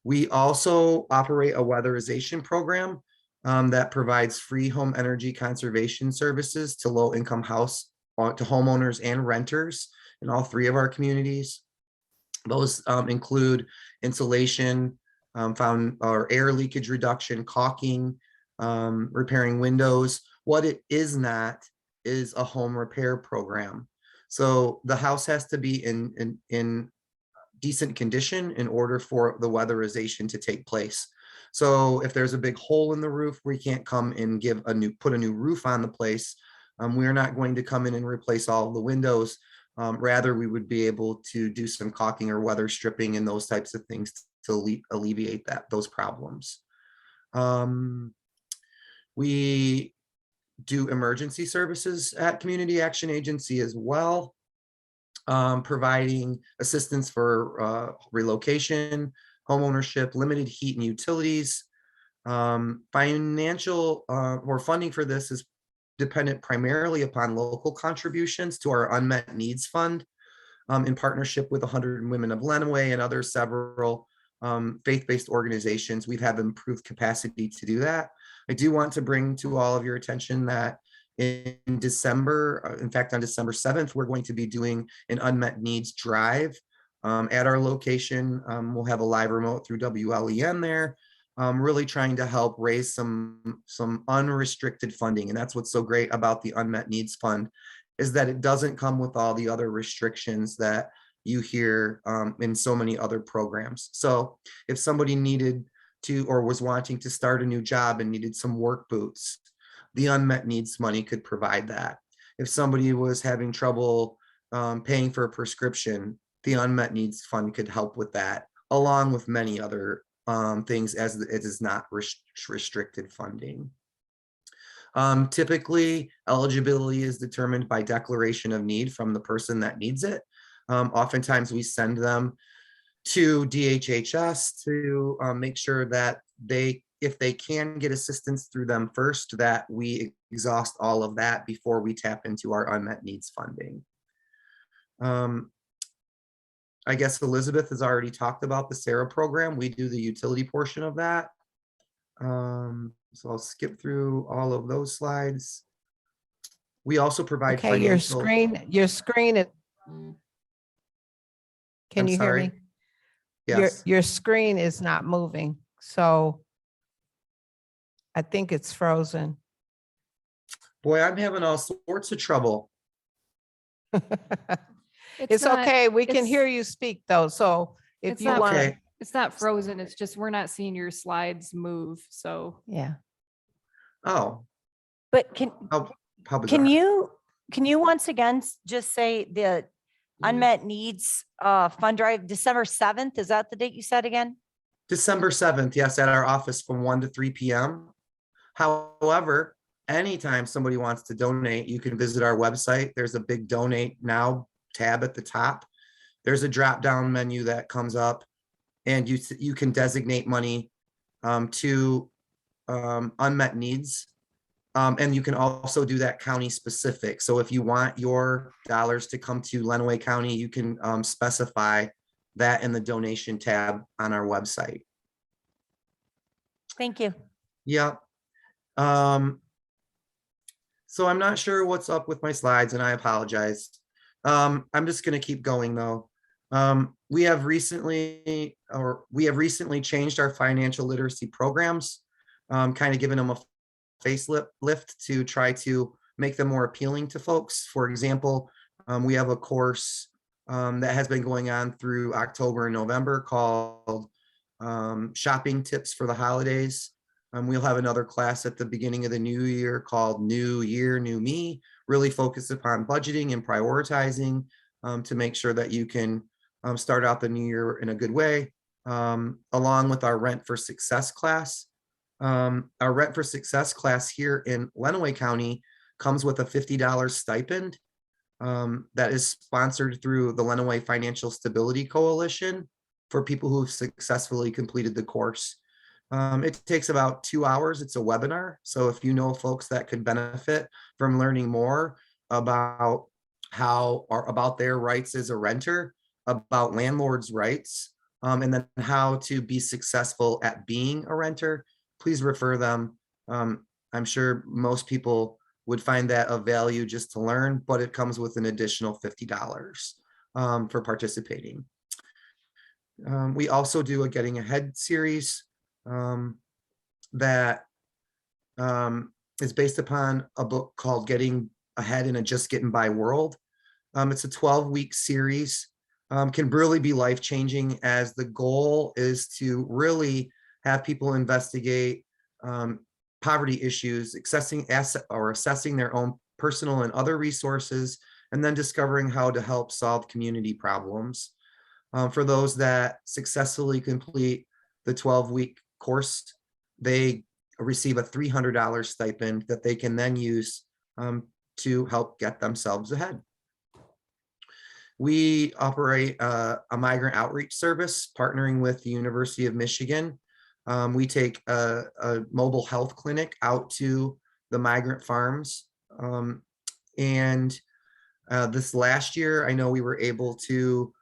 We also operate a weatherization program that provides free home energy conservation services to low-income to homeowners and renters in all three of our communities. Those include insulation, or air leakage reduction, caulking, repairing windows. What it is not is a home repair program. So the house has to be in decent condition in order for the weatherization to take place. So if there's a big hole in the roof, we can't come and put a new roof on the place. We're not going to come in and replace all of the windows. Rather, we would be able to do some caulking or weather stripping and those types of things to alleviate those problems. We do emergency services at Community Action Agency as well, providing assistance for relocation, homeownership, limited heat and utilities. Financial or funding for this is dependent primarily upon local contributions to our Unmet Needs Fund, in partnership with 100 Women of Lenaway and other several faith-based organizations. We have improved capacity to do that. I do want to bring to all of your attention that in December, in fact, on December 7th, we're going to be doing an unmet needs drive at our location. We'll have a live remote through WLEN there, really trying to help raise some unrestricted funding. And that's what's so great about the Unmet Needs Fund, is that it doesn't come with all the other restrictions that you hear in so many other programs. So if somebody needed to, or was wanting to start a new job and needed some work boots, the unmet needs money could provide that. If somebody was having trouble paying for a prescription, the unmet needs fund could help with that, along with many other things, as it is not restricted funding. Typically, eligibility is determined by declaration of need from the person that needs it. Oftentimes we send them to DHHS to make sure that if they can get assistance through them first, that we exhaust all of that before we tap into our unmet needs funding. I guess Elizabeth has already talked about the SARA program. We do the utility portion of that. So I'll skip through all of those slides. We also provide
Okay,
financial.
your screen is. Can
I'm
you hear
sorry.
me?
Yes.
Your screen is not moving, so I think it's frozen.
Boy, I'm having all sorts of trouble.
It's
not-
okay, we can
it's-
hear you speak though, so if
It's
you
not
want.
Okay.
It's not frozen. It's just we're not seeing your slides move. So
Yeah,
Oh,
But can
how bizarre.
can you once again just say the unmet needs fund drive, December 7th? Is that the date you said again?
December 7th, yes, at our office from 1 to 3 p.m. However, anytime somebody wants to donate, you can visit our website. There's a big donate now tab at the top. There's a drop down menu that comes up, and you can designate money to unmet needs. And you can also do that county specific. So if you want your dollars to come to Lenaway County, you can specify that in the donation tab on our website.
Thank you.
Yeah. So I'm not sure what's up with my slides, and I apologize. I'm just going to keep going though. We have recently changed our financial literacy programs, kind of giving them a facelift to try to make them more appealing to folks. For example, we have a course that has been going on through October and November called Shopping Tips for the Holidays. We'll have another class at the beginning of the new year called New Year, New Me, really focused upon budgeting and prioritizing to make sure that you can start out the new year in a good way, along with our Rent for Success class. Our Rent for Success class here in Lenaway County comes with a $50 stipend that is sponsored through the Lenaway Financial Stability Coalition for people who have successfully completed the course. It takes about 2 hours. It's a webinar. So if you know folks that could benefit from learning more about about their rights as a renter, about landlords' rights, and then how to be successful at being a renter, please refer them. I'm sure most people would find that of value just to learn, but it comes with an additional $50 for participating. We also do a Getting Ahead series that is based upon a book called Getting Ahead in a Just Getting By World. It's a 12-week series, can really be life-changing, as the goal is to really have people investigate poverty issues, assessing their own personal and other resources, and then discovering how to help solve community problems. For those that successfully complete the 12-week course, they receive a $300 stipend that they can then use to help get themselves ahead. We operate a migrant outreach service partnering with the University of Michigan. We take a mobile health clinic out to the migrant farms. This last year, I know we were able to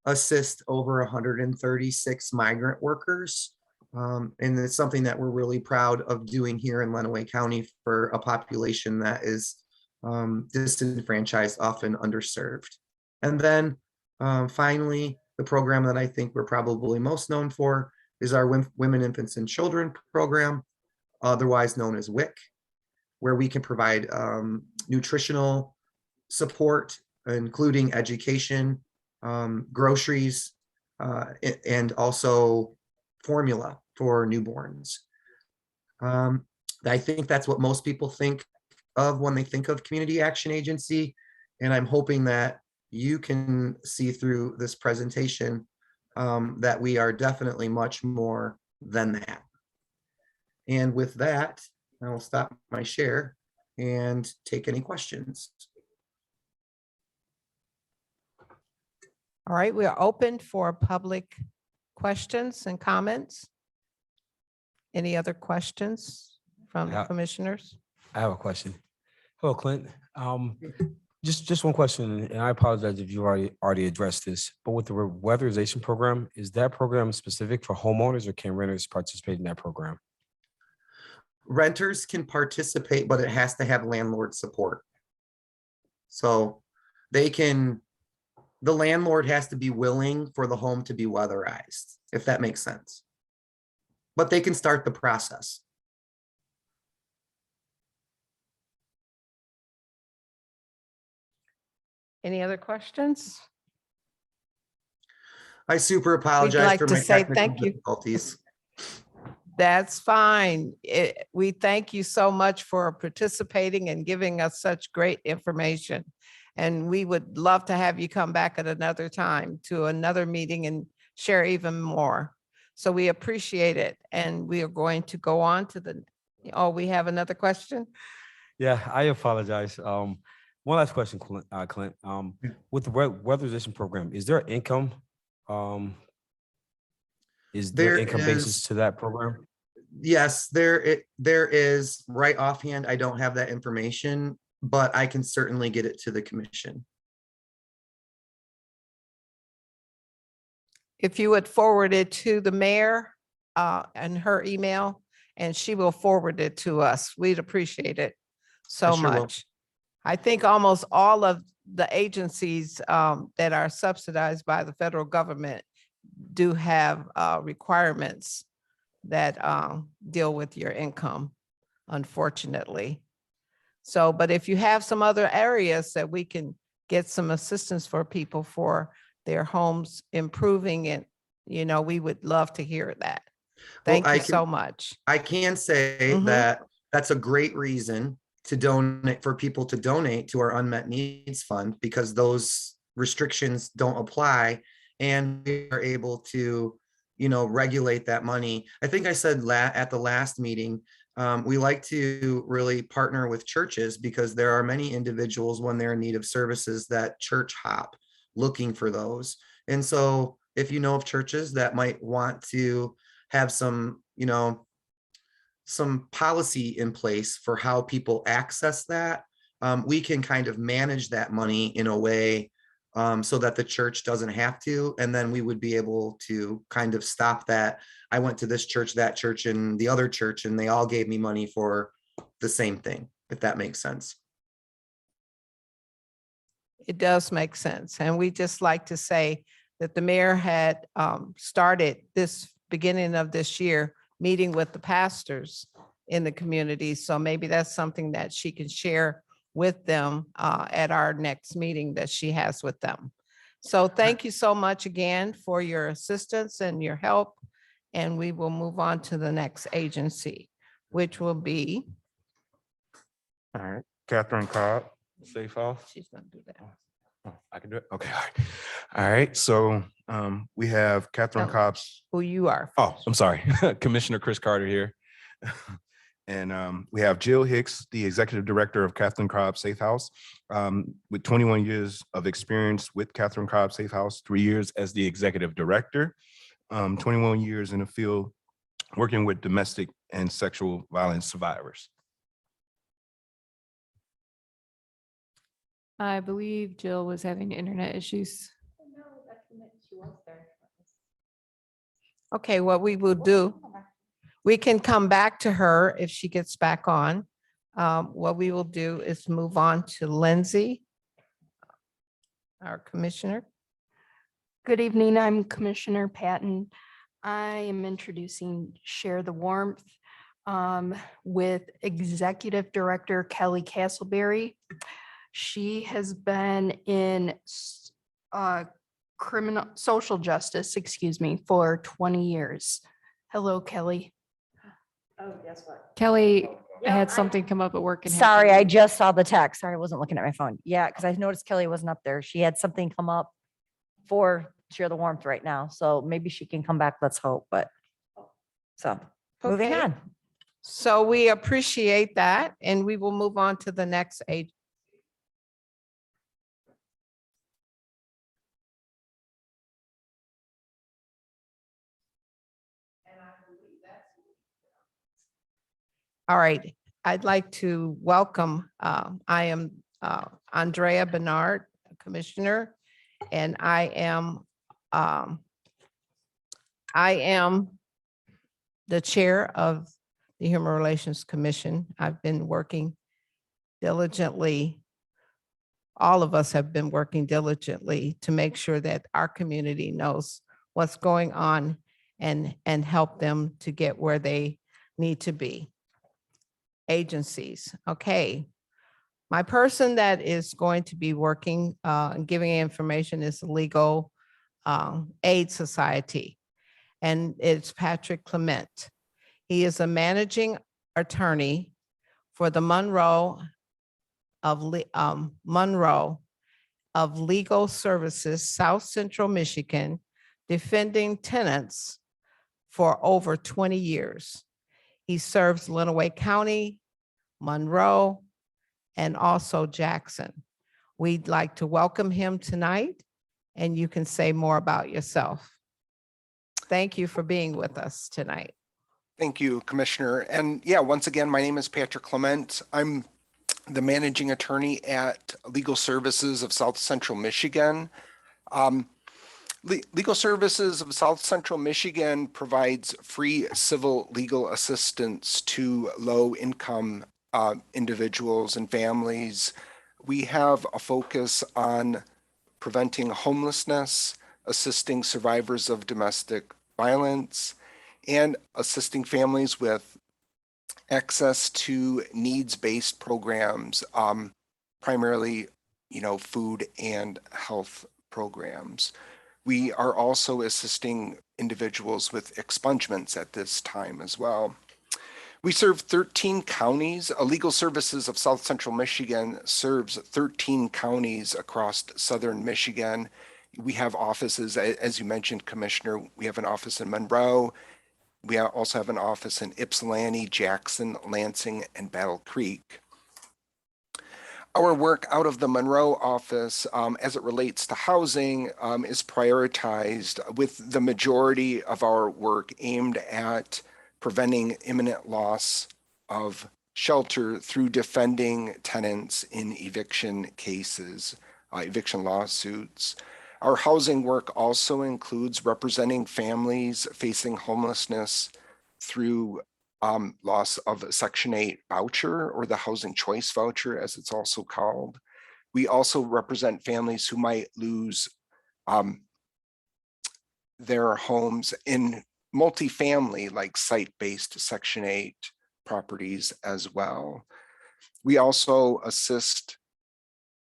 assist over 136 migrant workers. And it's something that we're really proud of doing here in Lenaway County for a population that is disenfranchised, often underserved. And then finally, the program that I think we're probably most known for is our Women, Infants, and Children program, otherwise known as WIC, where we can provide nutritional support, including education, groceries, and also formula for newborns. I think that's what most people think of when they think of Community Action Agency. And I'm hoping that you can see through this presentation that we are definitely much more than that. And with that, I will stop my share and take any questions.
All right, we are open for public questions and comments. Any other questions from the
Yeah.
commissioners?
I have a question. Hello, Clint. Just one question, and I apologize if you already addressed this, but with the weatherization program, is that program specific for homeowners or can renters participate in that program?
Renters can participate, but it has to have landlord support. So the landlord has to be willing for the home to be weatherized, if that makes sense. But they can start the process.
Any other questions?
I super apologize
like
for
to
my
say
technical
thank you.
difficulties.
That's fine. We thank you so much for participating and giving us such great information. And we would love to have you come back at another time to another meeting and share even more. So we appreciate it. And we are going to go on to we have another question?
Yeah, I apologize. One last question, Clint. With the weatherization program, is there income? Is there income basis to that program?
Yes, there is. Right offhand, I don't have that information, but I can certainly get it to the commission.
If you would forward it to the mayor and her email, and she will forward it to us. We'd appreciate it so
sure will.
much. I think almost all of the agencies that are subsidized by the federal government do have requirements that deal with your income, unfortunately. So, but if you have some other areas that we can get some assistance for people for their homes improving, and we would love to hear that. Thank you so much.
I can say that that's a great reason to donate, for people to donate to our unmet needs fund, because those restrictions don't apply and we are able to regulate that money. I think I said at the last meeting, we like to really partner with churches because there are many individuals when they're in need of services that church hop looking for those. And so if you know of churches that might want to have some policy in place for how people access that, we can kind of manage that money in a way so that the church doesn't have to, and then we would be able to kind of stop that. I went to this church, that church, and the other church, and they all gave me money for the same thing, if that makes sense.
It does make sense. And we just like to say that the mayor had started this beginning of this year meeting with the pastors in the community. So maybe that's something that she can share with them at our next meeting that she has with them. So thank you so much again for your assistance and your help. And we will move on to the next agency, which will be. All right.
Catherine Cobb, Safe House.
She's gonna do that.
Oh, I can do it. Okay. All right. All right. So we have Catherine
Tell
Cobb's.
Who you are.
Oh, I'm sorry. Commissioner Chris Carter here. And we have Jill Hicks, the Executive Director of Catherine Cobb Safe House, with 21 years of experience with Catherine Cobb Safe House, 3 years as the Executive Director, 21 years in the field working with domestic and sexual violence survivors.
I believe Jill was having internet issues.
Okay, what we will do, we can come back to her if she gets back on. What we will do is move on to Lindsay, our commissioner.
Good evening, I'm Commissioner Patton. I am introducing Share the Warmth with Executive Director Kelly Castleberry. She has been in social justice, for 20 years. Hello, Kelly.
Oh, guess what?
Kelly
Yeah,
had something come up at work. and had to
Sorry, I
leave.
just saw the text. Sorry, I wasn't looking at my phone. Yeah, because I noticed Kelly wasn't up there. She had something come up for Share the Warmth right now. So maybe she can come back. Let's hope, but so moving
Okay.
on.
So we appreciate that, and we will move on to the next age. All right, I'd like to welcome, I am Andrea Bernard, Commissioner, and I am the Chair of the Human Relations Commission. I've been working diligently. All of us have been working diligently to make sure that our community knows what's going on and help them to get where they need to be. Agencies, okay. My person that is going to be working and giving information is Legal Aid Society, and it's Patrick Clement. He is a managing attorney for the Monroe of Legal Services, South Central Michigan, defending tenants for over 20 years. He serves Lenaway County, Monroe, and also Jackson. We'd like to welcome him tonight, and you can say more about yourself. Thank you for being with us tonight.
Thank you, Commissioner. And yeah, once again, my name is Patrick Clement. I'm the managing attorney at Legal Services of South Central Michigan. Legal Services of South Central Michigan provides free civil legal assistance to low-income individuals and families. We have a focus on preventing homelessness, assisting survivors of domestic violence, and assisting families with access to needs-based programs, primarily, food and health programs. We are also assisting individuals with expungements at this time as well. We serve 13 counties. Legal Services of South Central Michigan serves 13 counties across southern Michigan. We have offices, as you mentioned, Commissioner, we have an office in Monroe. We also have an office in Ypsilanti, Jackson, Lansing, and Battle Creek. Our work out of the Monroe office as it relates to housing is prioritized, with the majority of our work aimed at preventing imminent loss of shelter through defending tenants in eviction cases, eviction lawsuits. Our housing work also includes representing families facing homelessness through loss of a Section 8 voucher, or the housing choice voucher as it's also called. We also represent families who might lose their homes in multifamily, like site-based Section 8 properties as well. We also assist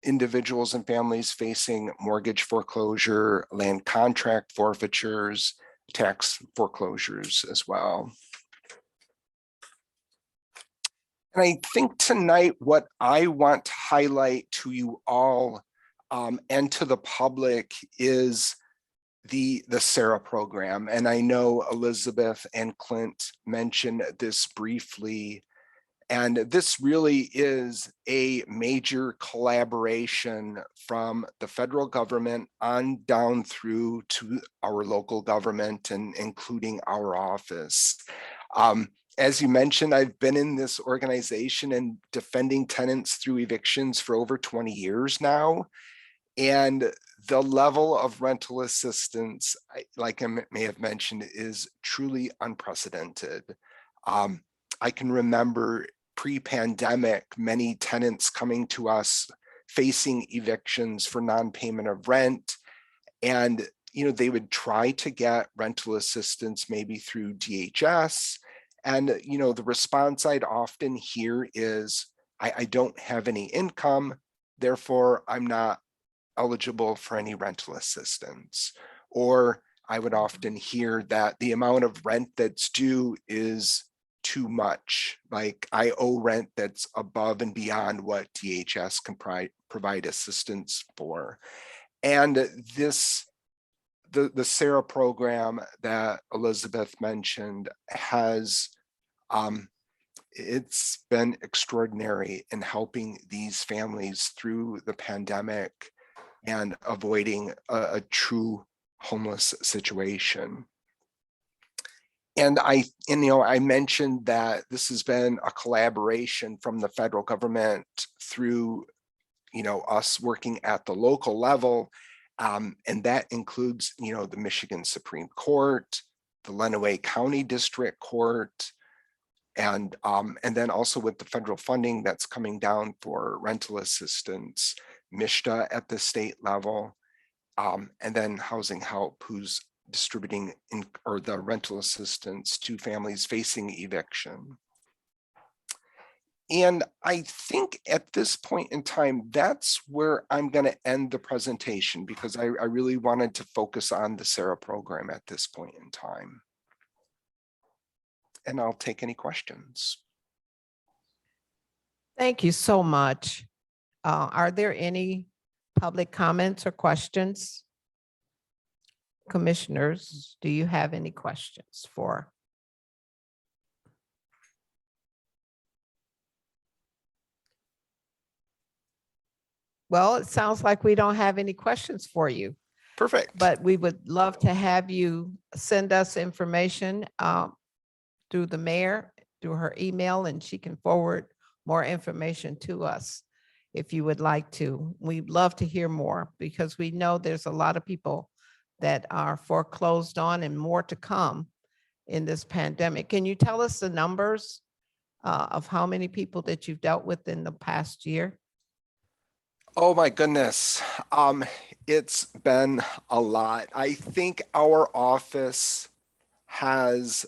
individuals and families facing mortgage foreclosure, land contract forfeitures, tax foreclosures as well. And I think tonight what I want to highlight to you all and to the public is the SARA program. And I know Elizabeth and Clint mentioned this briefly. And this really is a major collaboration from the federal government on down through to our local government and including our office. As you mentioned, I've been in this organization and defending tenants through evictions for over 20 years now. And the level of rental assistance, like I may have mentioned, is truly unprecedented. I can remember pre-pandemic, many tenants coming to us facing evictions for non-payment of rent. And they would try to get rental assistance maybe through DHS. And the response I'd often hear is, I don't have any income, therefore I'm not eligible for any rental assistance. Or I would often hear that the amount of rent that's due is too much. Like I owe rent that's above and beyond what DHS can provide assistance for. And the SARA program that Elizabeth mentioned has, it's been extraordinary in helping these families through the pandemic and avoiding a true homeless situation. And I mentioned that this has been a collaboration from the federal government through, us working at the local level. And that includes, the Michigan Supreme Court, the Lenaway County District Court, and then also with the federal funding that's coming down for rental assistance, MISHDA at the state level, and then Housing Help, who's distributing the rental assistance to families facing eviction. And I think at this point in time, that's where I'm going to end the presentation, because I really wanted to focus on the SARA program at this point in time. And I'll take any questions.
Thank you so much. Are there any public comments or questions? Commissioners, do you have any questions for? Well, it sounds like we don't have any questions for you.
Perfect.
But we would love to have you send us information through the mayor, through her email, and she can forward more information to us if you would like to. We'd love to hear more, because we know there's a lot of people that are foreclosed on and more to come in this pandemic. Can you tell us the numbers of how many people that you've dealt with in the past year?
Oh my goodness. It's been a lot. I think our office has,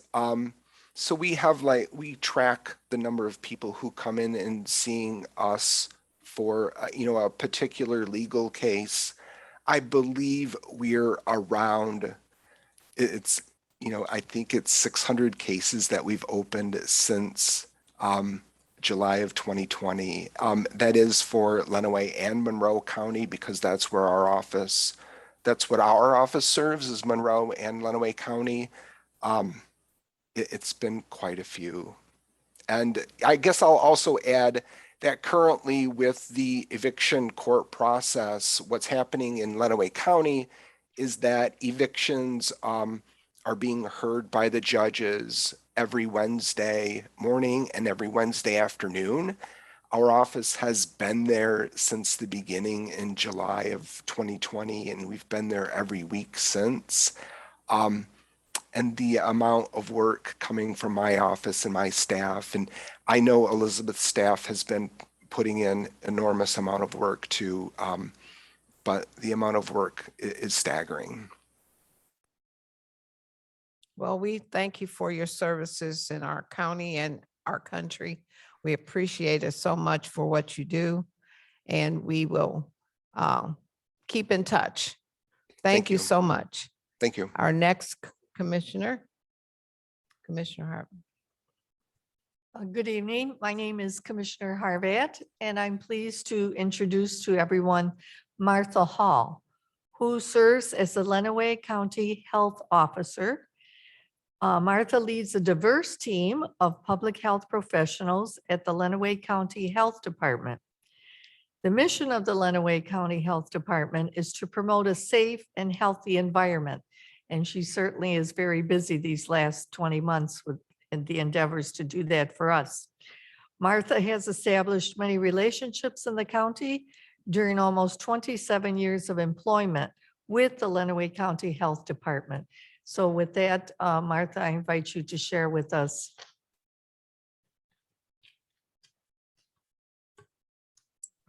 so we have we track the number of people who come in and seeing us for, a particular legal case. I believe we're around, I think it's 600 cases that we've opened since July of 2020. That is for Lenaway and Monroe County, because that's what our office serves, is Monroe and Lenaway County. It's been quite a few. And I guess I'll also add that currently with the eviction court process, what's happening in Lenaway County is that evictions are being heard by the judges every Wednesday morning and every Wednesday afternoon. Our office has been there since the beginning in July of 2020, and we've been there every week since. And the amount of work coming from my office and my staff, and I know Elizabeth's staff has been putting in enormous amount of work too, but the amount of work is staggering.
Well, we thank you for your services in our county and our country. We appreciate it so much for what you do, and we will keep in touch. Thank you so much.
Thank you.
Our next Commissioner Hartman.
Good evening. My name is Commissioner Harvat, and I'm pleased to introduce to everyone Martha Hall, who serves as the Lenaway County Health Officer. Martha leads a diverse team of public health professionals at the Lenaway County Health Department. The mission of the Lenaway County Health Department is to promote a safe and healthy environment. And she certainly is very busy these last 20 months with the endeavors to do that for us. Martha has established many relationships in the county during almost 27 years of employment with the Lenaway County Health Department. So with that, Martha, I invite you to share with us.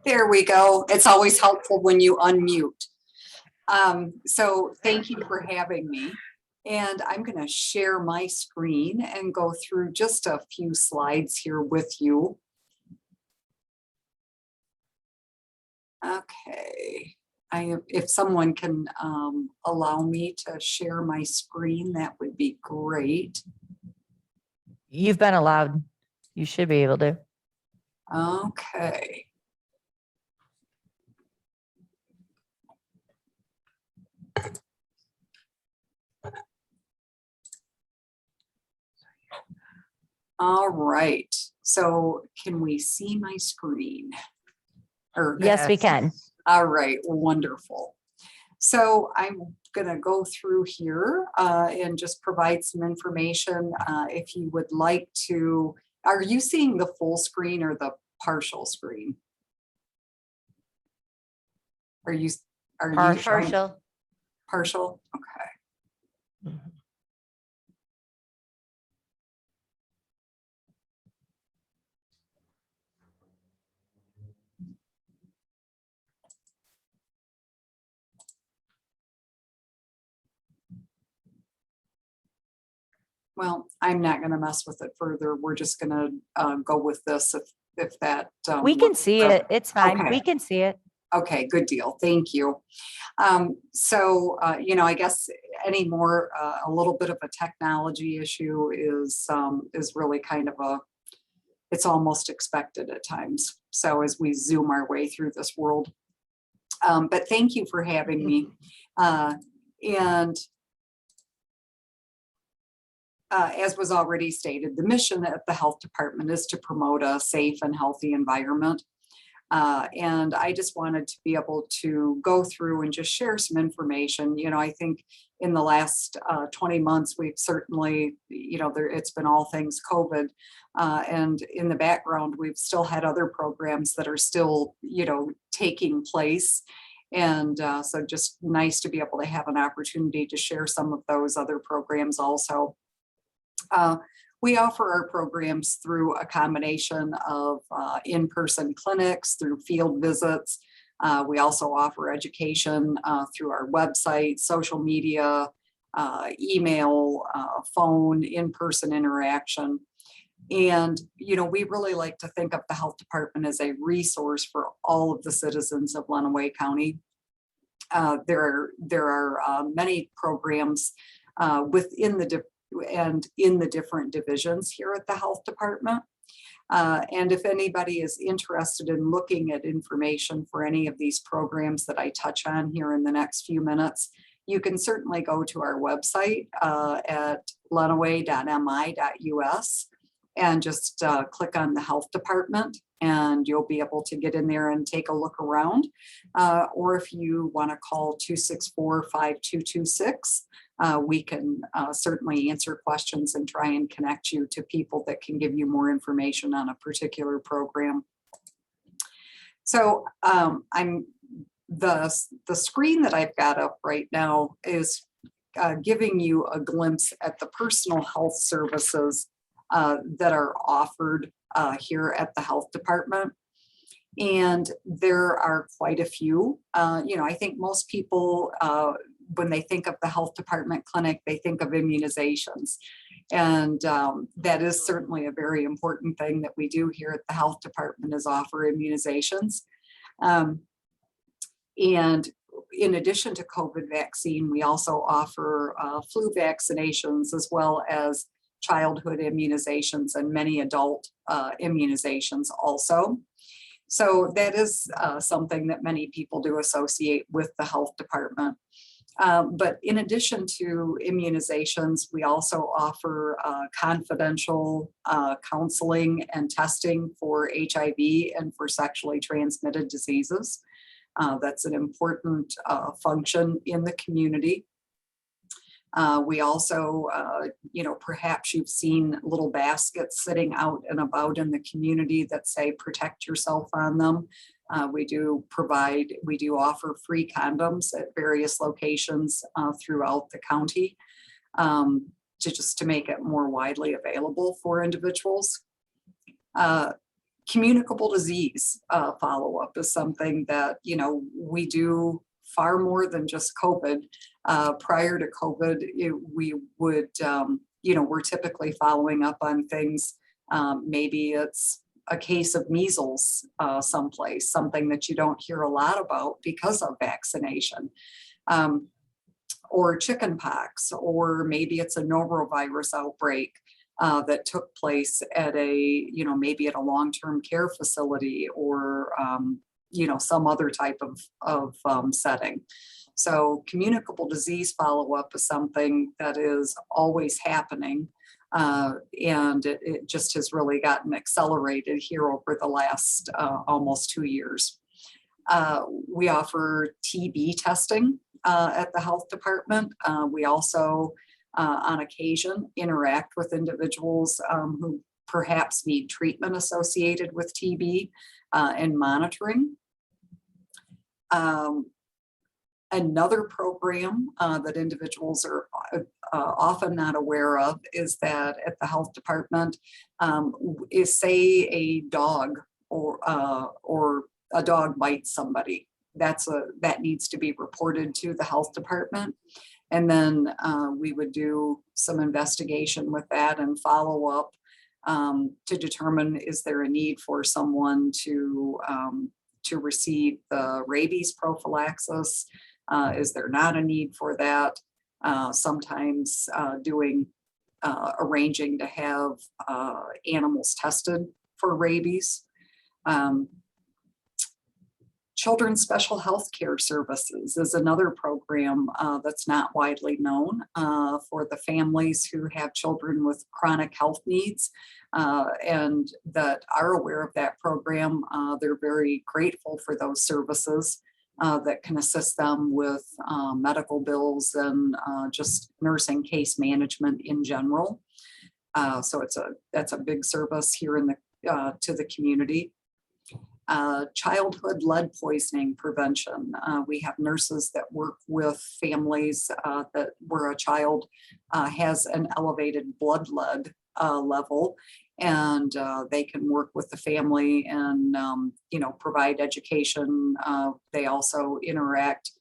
There we go. It's always helpful when you unmute. So thank you for having me. And I'm going to share my screen and go through just a few slides here with you. Okay. If someone can allow me to share my screen, that would be great.
You've been allowed. You should be able to.
Okay. All right. So can we see my screen?
Yes, we can.
All right, wonderful. So I'm going to go through here and just provide some information. If you would like to, are you seeing the full screen or the partial screen? Are you
Partial.
Partial? Okay.
Mhm.
Well, I'm not going to mess with it further. We're just going to go with this if that.
We can see it. It's fine.
Okay.
We can see it.
Okay, good deal. Thank you. You know, I guess any more, a little bit of a technology issue is really kind of it's almost expected at times. So as we zoom our way through this world. But thank you for having me. As was already stated, the mission at the health department is to promote a safe and healthy environment. And I just wanted to be able to go through and just share some information. You know, I think in the last 20 months, we've certainly, you know, it's been all things COVID. And in the background, we've still had other programs that are still, you know, taking place. And so just nice to be able to have an opportunity to share some of those other programs also. We offer our programs through a combination of in-person clinics, through field visits. We also offer education through our website, social media, email, phone, in-person interaction. And, you know, we really like to think of the health department as a resource for all of the citizens of Lenaway County. There are many programs within in the different divisions here at the health department. And if anybody is interested in looking at information for any of these programs that I touch on here in the next few minutes, you can certainly go to our website at lenaway.mi.us and just click on the health department, and you'll be able to get in there and take a look around. Or if you want to call 264-5226, we can certainly answer questions and try and connect you to people that can give you more information on a particular program. So the screen that I've got up right now is giving you a glimpse at the personal health services that are offered here at the health department. And there are quite a few. You know, I think most people, when they think of the health department clinic, they think of immunizations. And that is certainly a very important thing that we do here at the health department, is offer immunizations. And in addition to COVID vaccine, we also offer flu vaccinations, as well as childhood immunizations and many adult immunizations also. So that is something that many people do associate with the health department. But in addition to immunizations, we also offer confidential counseling and testing for HIV and for sexually transmitted diseases. That's an important function in the community. We also, perhaps you've seen little baskets sitting out and about in the community that say protect yourself on them. We do offer free condoms at various locations throughout the county to make it more widely available for individuals. Communicable disease follow-up is something that, we do far more than just COVID. Prior to COVID, we would, we're typically following up on things. Maybe it's a case of measles someplace, something that you don't hear a lot about because of vaccination, or chickenpox, or maybe it's a norovirus outbreak that took place at maybe at a long-term care facility, or some other type of setting. So communicable disease follow-up is something that is always happening. And it just has really gotten accelerated here over the last almost 2 years. We offer TB testing at the health department. We also, on occasion, interact with individuals who perhaps need treatment associated with TB and monitoring. Another program that individuals are often not aware of is that at the health department, is say a dog or a dog bites somebody. That needs to be reported to the health department. And then we would do some investigation with that and follow up to determine, is there a need for someone to receive the rabies prophylaxis? Is there not a need for that? Sometimes arranging to have animals tested for rabies. Children's Special Health Care Services is another program that's not widely known for the families who have children with chronic health needs and that are aware of that program. They're very grateful for those services that can assist them with medical bills and just nursing case management in general. So that's a big service here in to the community. Childhood lead poisoning prevention. We have nurses that work with families where a child has an elevated blood lead level, and they can work with the family and provide education. They also interact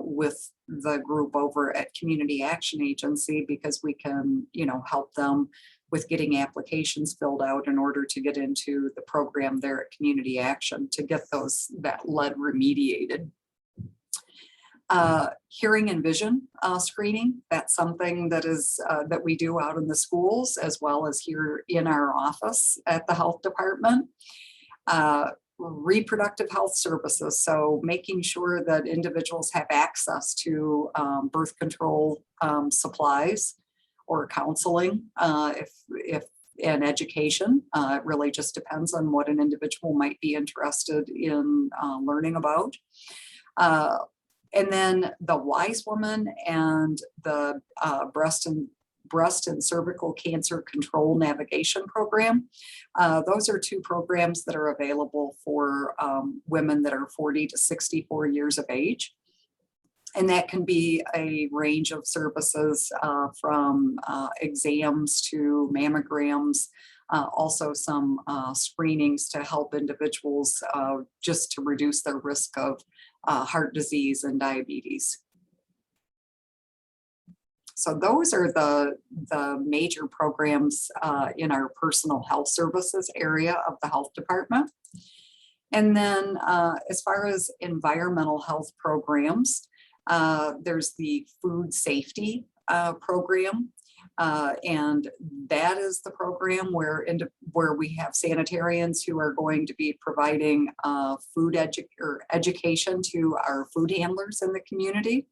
with the group over at Community Action Agency because we can help them with getting applications filled out in order to get into the program there at Community Action to get that lead remediated. Hearing and vision screening, that's something that is that we do out in the schools as well as here in our office at the health department. Reproductive health services, so making sure that individuals have access to birth control supplies or counseling, and education. It really just depends on what an individual might be interested in learning about. And then the Wise Woman and the breast and cervical cancer control navigation program. Those are two programs that are available for women that are 40 to 64 years of age. And that can be a range of services from exams to mammograms, also some screenings to help individuals just to reduce their risk of heart disease and diabetes. So those are the major programs in our personal health services area of the health department. And then as far as environmental health programs, there's the food safety program. And that is the program where we have sanitarians who are going to be providing food education to our food handlers in the community.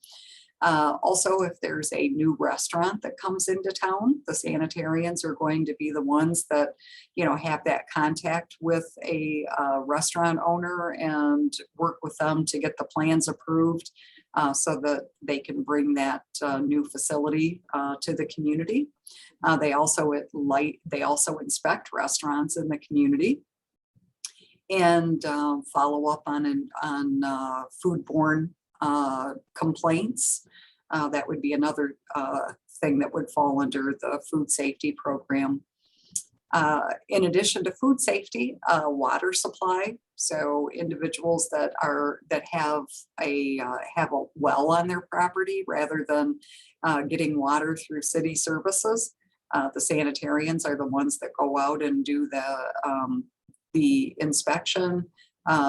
Also, if there's a new restaurant that comes into town, the sanitarians are going to be the ones that, have that contact with a restaurant owner and work with them to get the plans approved so that they can bring that new facility to the community. They also inspect restaurants in the community and follow up on foodborne complaints. That would be another thing that would fall under the food safety program. In addition to food safety, water supply. So individuals that have a well on their property rather than getting water through city services, the sanitarians are the ones that go out and do the inspection,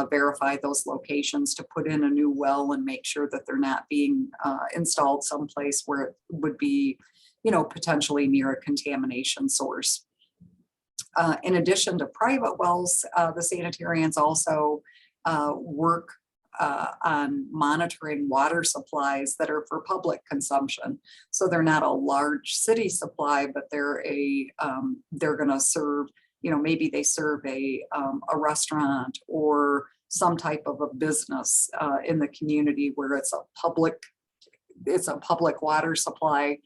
verify those locations to put in a new well and make sure that they're not being installed someplace where it would be, potentially near a contamination source. In addition to private wells, the sanitarians also work on monitoring water supplies that are for public consumption. So they're not a large city supply, but they're going to serve, maybe they serve a restaurant or some type of a business in the community where it's a public water supply,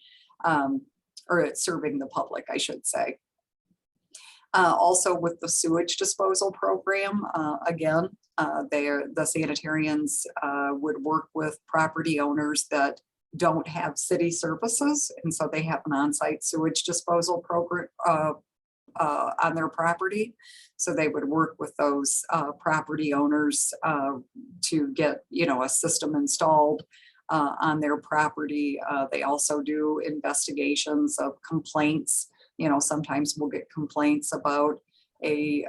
or it's serving the public, I should say. Also with the sewage disposal program, again, the sanitarians would work with property owners that don't have city services. And so they have an on-site sewage disposal program on their property. So they would work with those property owners to get, a system installed on their property. They also do investigations of complaints. Sometimes we'll get complaints about a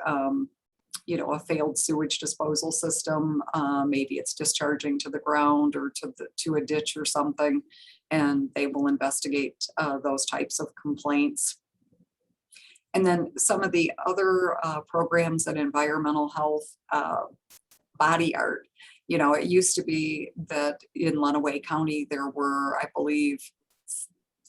failed sewage disposal system. Maybe it's discharging to the ground or to a ditch or something, and they will investigate those types of complaints. And then some of the other programs in environmental health, body art. It used to be that in Lenaway County, there were, I believe,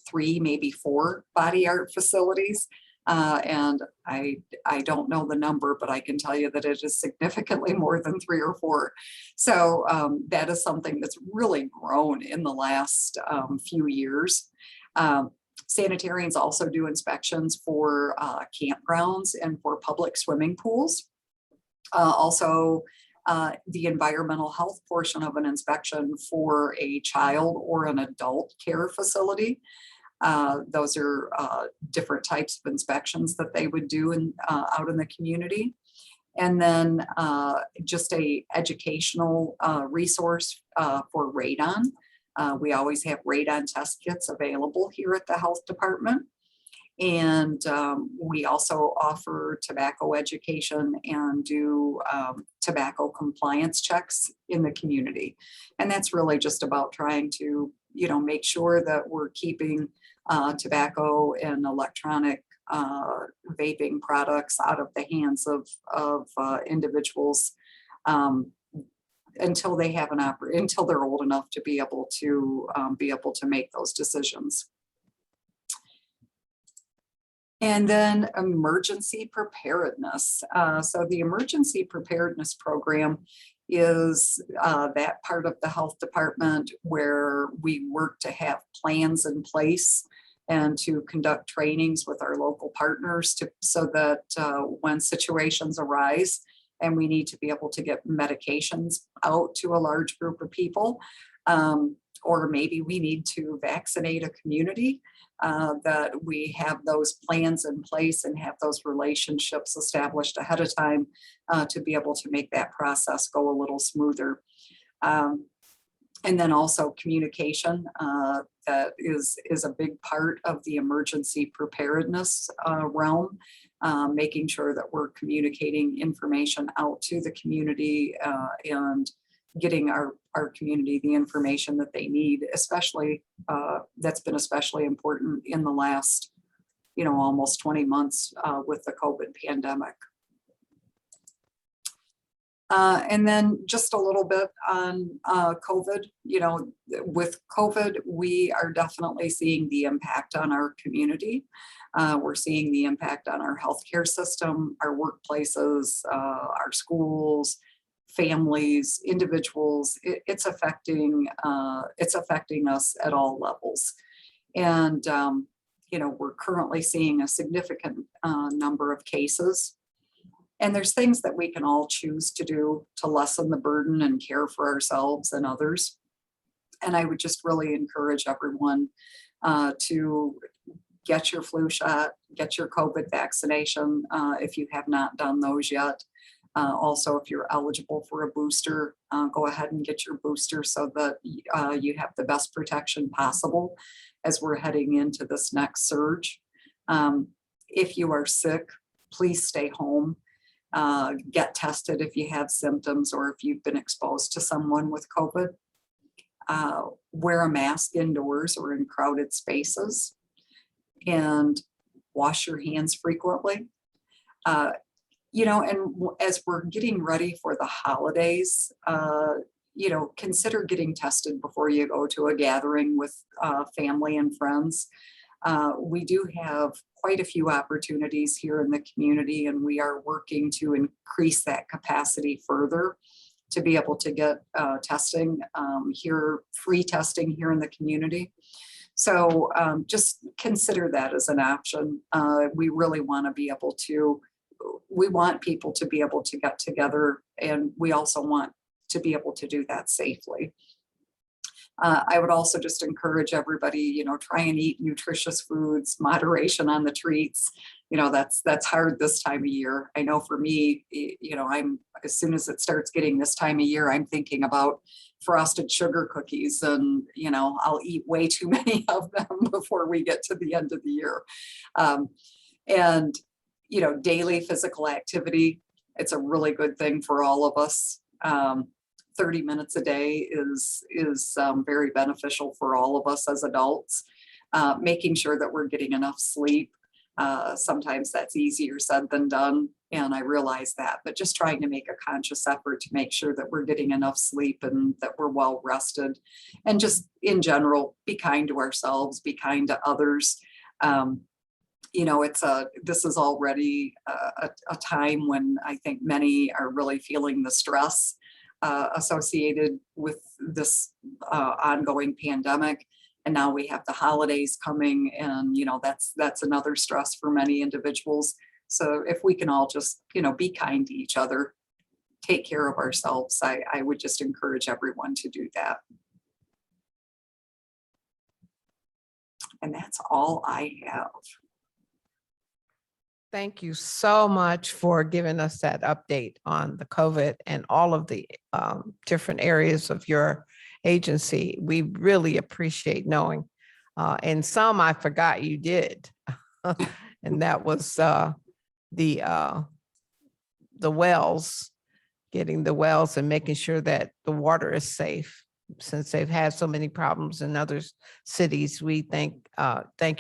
3, maybe 4 body art facilities. And I don't know the number, but I can tell you that it is significantly more than 3 or 4. So that is something that's really grown in the last few years. Sanitarians also do inspections for campgrounds and for public swimming pools. Also, the environmental health portion of an inspection for a child or an adult care facility. Those are different types of inspections that they would do out in the community. And then just a educational resource for radon. We always have radon test kits available here at the health department. And we also offer tobacco education and do tobacco compliance checks in the community. And that's really just about trying to, make sure that we're keeping tobacco and electronic vaping products out of the hands of individuals until they have until they're old enough to be able to make those decisions. And then emergency preparedness. So the emergency preparedness program is that part of the health department where we work to have plans in place and to conduct trainings with our local partners so that when situations arise and we need to be able to get medications out to a large group of people, or maybe we need to vaccinate a community, that we have those plans in place and have those relationships established ahead of time to be able to make that process go a little smoother. And then also communication, that is a big part of the emergency preparedness realm, making sure that we're communicating information out to the community and getting our community the information that they need, especially that's been especially important in the last, almost 20 months with the COVID pandemic. And then just a little bit on COVID, with COVID, we are definitely seeing the impact on our community. We're seeing the impact on our healthcare system, our workplaces, our schools, families, individuals. It's affecting us at all levels. And, we're currently seeing a significant number of cases. And there's things that we can all choose to do to lessen the burden and care for ourselves and others. And I would just really encourage everyone to get your flu shot, get your COVID vaccination if you have not done those yet. Also, if you're eligible for a booster, go ahead and get your booster so that you have the best protection possible as we're heading into this next surge. If you are sick, please stay home. Get tested if you have symptoms or if you've been exposed to someone with COVID. Wear a mask indoors or in crowded spaces, and wash your hands frequently. And as we're getting ready for the holidays, consider getting tested before you go to a gathering with family and friends. We do have quite a few opportunities here in the community, and we are working to increase that capacity further to be able to get testing here, free testing here in the community. So just consider that as an option. We really want to be able to, we want people to be able to get together, and we also want to be able to do that safely. I would also just encourage everybody, try and eat nutritious foods, moderation on the treats. That's hard this time of year. I know for me, I'm, as soon as it starts getting this time of year, I'm thinking about frosted sugar cookies, and, I'll eat way too many of them before we get to the end of the year. And, daily physical activity, it's a really good thing for all of us. 30 minutes a day is very beneficial for all of us as adults. Making sure that we're getting enough sleep. Sometimes that's easier said than done, and I realize that, but just trying to make a conscious effort to make sure that we're getting enough sleep and that we're well rested, and just in general, be kind to ourselves, be kind to others. This is already a time when I think many are really feeling the stress associated with this ongoing pandemic. And now we have the holidays coming, and that's another stress for many individuals. So if we can all just be kind to each other, take care of ourselves, I would just encourage everyone to do that. And that's all I have.
Thank you so much for giving us that update on the COVID and all of the different areas of your agency. We really appreciate knowing. And some I forgot you did. And that was the wells, getting the wells and making sure that the water is safe. Since they've had so many problems in other cities, we thank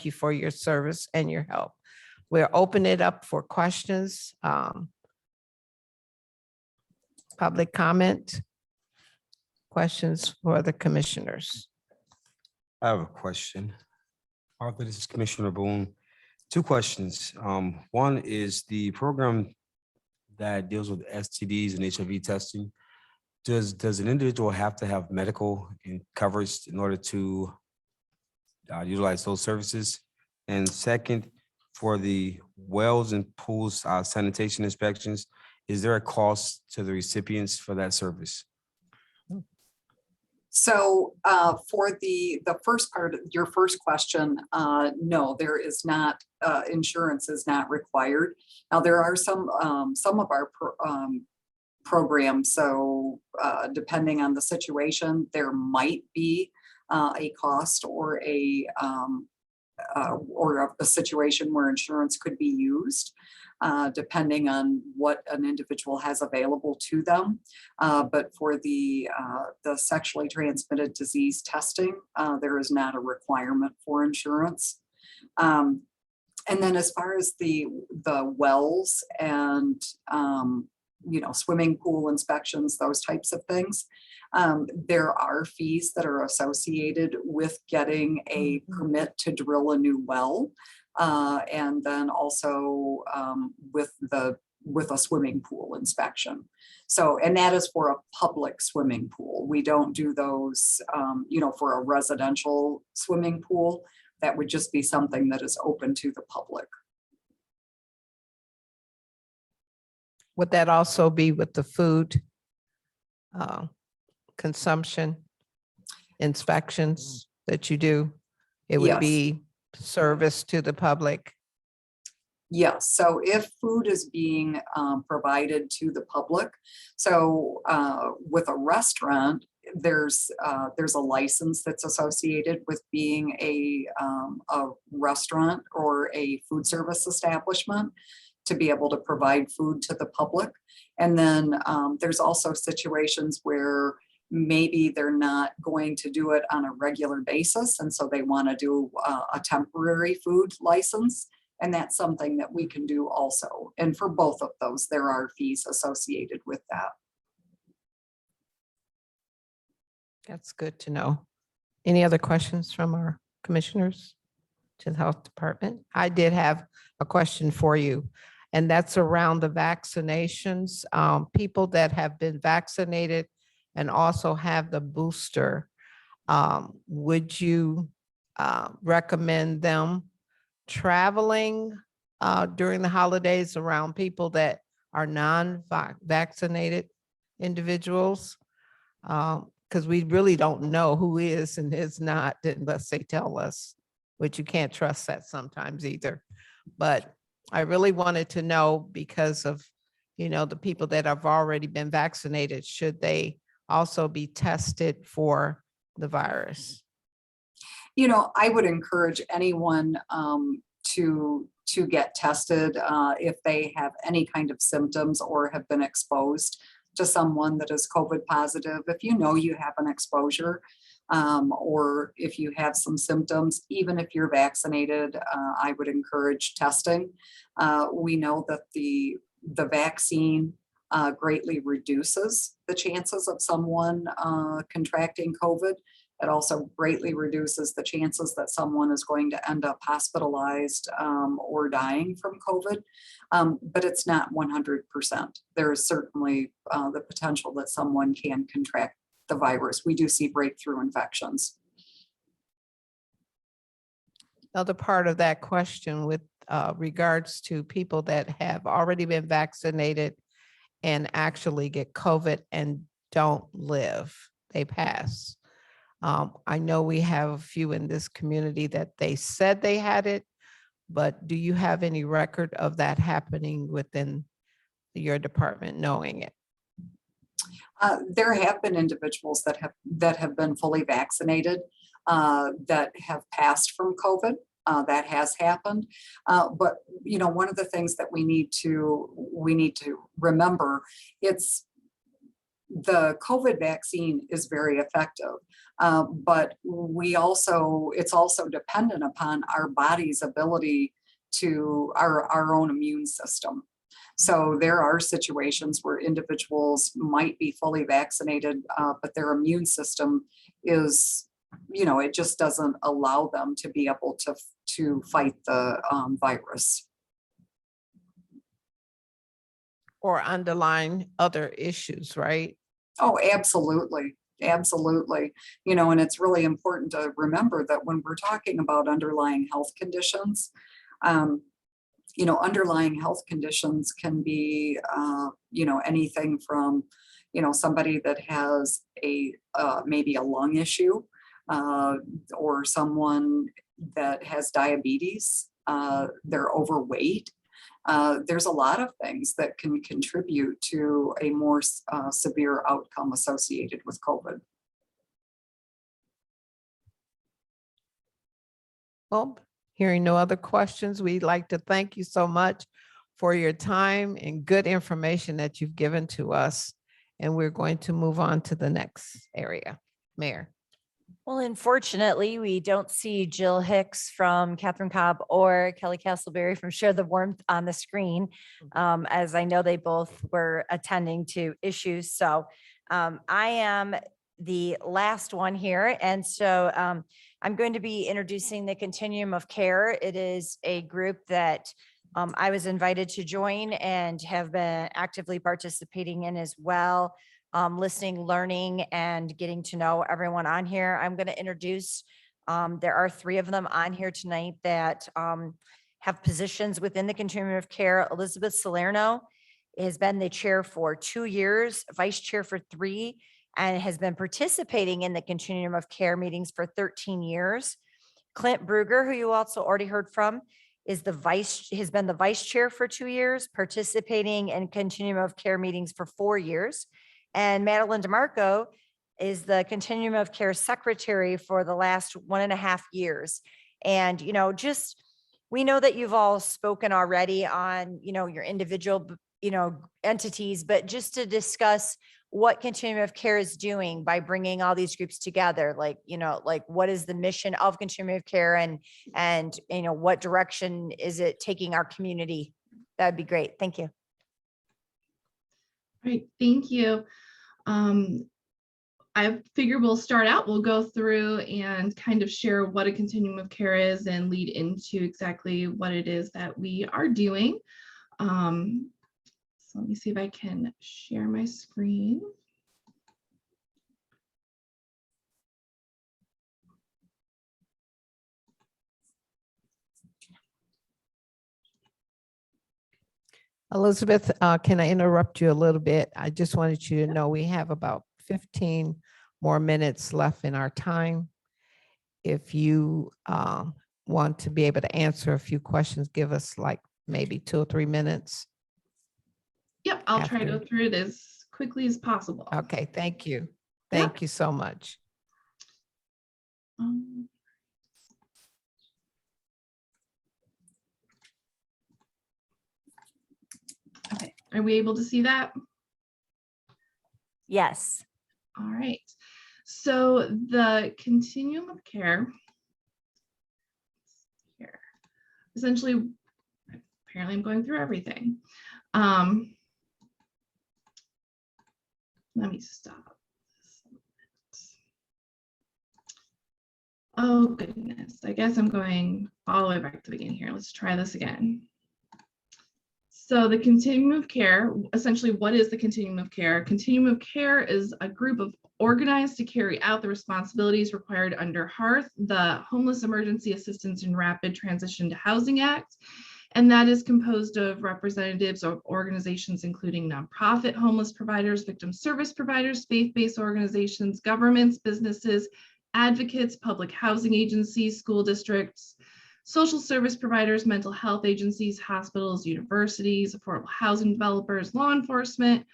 you for your service and your help. We'll open it up for questions. Public comment. Questions for the commissioners.
I have a question. Arthur, this is Commissioner Boone. Two questions. One is the program that deals with STDs and HIV testing. Does an individual have to have medical coverage in order to utilize those services? And second, for the wells and pools sanitation inspections, is there a cost to the recipients for that service?
So for the first part of your first question, no, there is not, insurance is not required. Now there are some of our programs, so depending on the situation, there might be a cost or a situation where insurance could be used. depending on what an individual has available to them. But for the sexually transmitted disease testing, there is not a requirement for insurance. And then as far as the wells and, swimming pool inspections, those types of things, there are fees that are associated with getting a permit to drill a new well. And then also with a swimming pool inspection. So, and that is for a public swimming pool. We don't do those, for a residential swimming pool. That would just be something that is open to the public.
Would that also be with the food consumption inspections that you do? It would
Yes.
be service to the public?
Yes, so if food is being provided to the public, so with a restaurant, there's a license that's associated with being a restaurant or a food service establishment to be able to provide food to the public. And then there's also situations where maybe they're not going to do it on a regular basis, and so they want to do a temporary food license. And that's something that we can do also. And for both of those, there are fees associated with that.
That's good to know. Any other questions from our commissioners to the health department? I did have a question for you, and that's around the vaccinations. People that have been vaccinated and also have the booster, would you recommend them traveling during the holidays around people that are non-vaccinated individuals? Because we really don't know who is and is not unless they tell us, which you can't trust that sometimes either. But I really wanted to know because of, the people that have already been vaccinated, should they also be tested for the virus?
I would encourage anyone to get tested if they have any kind of symptoms or have been exposed to someone that is COVID positive. If you know you have an exposure or if you have some symptoms, even if you're vaccinated, I would encourage testing. We know that the vaccine greatly reduces the chances of someone contracting COVID. It also greatly reduces the chances that someone is going to end up hospitalized or dying from COVID, but it's not 100%. There is certainly the potential that someone can contract the virus. We do see breakthrough infections.
Another part of that question with regards to people that have already been vaccinated and actually get COVID and don't live, they pass. I know we have a few in this community that they said they had it, but do you have any record of that happening within your department knowing it?
There have been individuals that have been fully vaccinated that have passed from COVID. That has happened. But one of the things that we need to remember, it's the COVID vaccine is very effective, but it's also dependent upon our body's ability to our own immune system. So there are situations where individuals might be fully vaccinated, but their immune system is, it just doesn't allow them to be able to fight the virus.
Or underlying other issues, right?
Oh, absolutely. Absolutely. And it's really important to remember that when we're talking about underlying health conditions, underlying health conditions can be, anything from, somebody that has maybe a lung issue or someone that has diabetes, they're overweight. There's a lot of things that can contribute to a more severe outcome associated with COVID.
Well, hearing no other questions, we'd like to thank you so much for your time and good information that you've given to us. And we're going to move on to the next area. Mayor.
Well, unfortunately, we don't see Jill Hicks from Catherine Cobb or Kelly Castleberry from Share the Warmth on the screen, as I know they both were attending to issues. So I am the last one here. And so I'm going to be introducing the Continuum of Care. It is a group that I was invited to join and have been actively participating in as well. Listening, learning, and getting to know everyone on here. I'm going to introduce, there are 3 of them on here tonight that have positions within the Continuum of Care. Elizabeth Salerno has been the chair for 2 years, vice chair for 3, and has been participating in the Continuum of Care meetings for 13 years. Clint Bruger, who you also already heard from, has been the vice chair for 2 years, participating in Continuum of Care meetings for 4 years. And Madeline DeMarco is the Continuum of Care secretary for the last 1.5 years. And, we know that you've all spoken already on, your individual, entities, but just to discuss what Continuum of Care is doing by bringing all these groups together, like what is the mission of Continuum of Care and what direction is it taking our community? That'd be great. Thank you.
Great, thank you. I figure we'll start out, we'll go through and kind of share what a continuum of care is and lead into exactly what it is that we are doing. So let me see if I can share my screen.
Elizabeth, can I interrupt you a little bit? I just wanted you to know we have about 15 more minutes left in our time. If you want to be able to answer a few questions, give us like maybe 2 or 3 minutes.
Yep, I'll try to go through it as quickly as possible.
Okay, thank you. Thank you so much.
Okay, are we able to see that?
Yes.
All right. So the continuum of care here, essentially, apparently I'm going through everything. Let me stop. Oh goodness, I guess I'm going all the way back to the beginning here. Let's try this again. So the continuum of care, essentially, what is the continuum of care? Continuum of care is a group of organized to carry out the responsibilities required under HARTH, the Homeless Emergency Assistance and Rapid Transition to Housing Act. And that is composed of representatives of organizations including nonprofit homeless providers, victim service providers, faith-based organizations, governments, businesses, advocates, public housing agencies, school districts, social service providers, mental health agencies, hospitals, universities, affordable housing developers, law enforcement,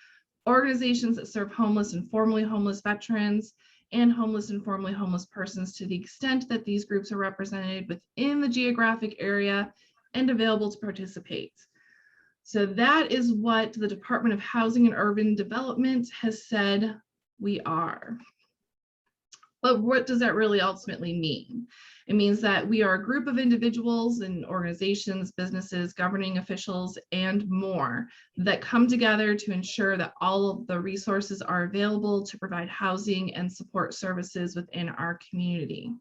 organizations that serve homeless and formerly homeless veterans, and homeless and formerly homeless persons to the extent that these groups are represented within the geographic area and available to participate. So that is what the Department of Housing and Urban Development has said we are. But what does that really ultimately mean? It means that we are a group of individuals and organizations, businesses, governing officials, and more that come together to ensure that all of the resources are available to provide housing and support services within our community.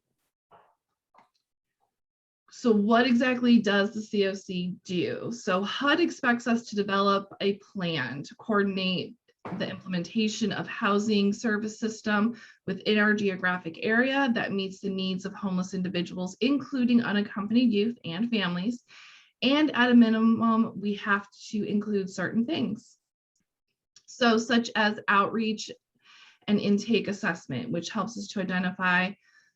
So what exactly does the COC do? So HUD expects us to develop a plan to coordinate the implementation of housing service system within our geographic area that meets the needs of homeless individuals, including unaccompanied youth and families. And at a minimum, we have to include certain things. So such as outreach and intake assessment, which helps us to identify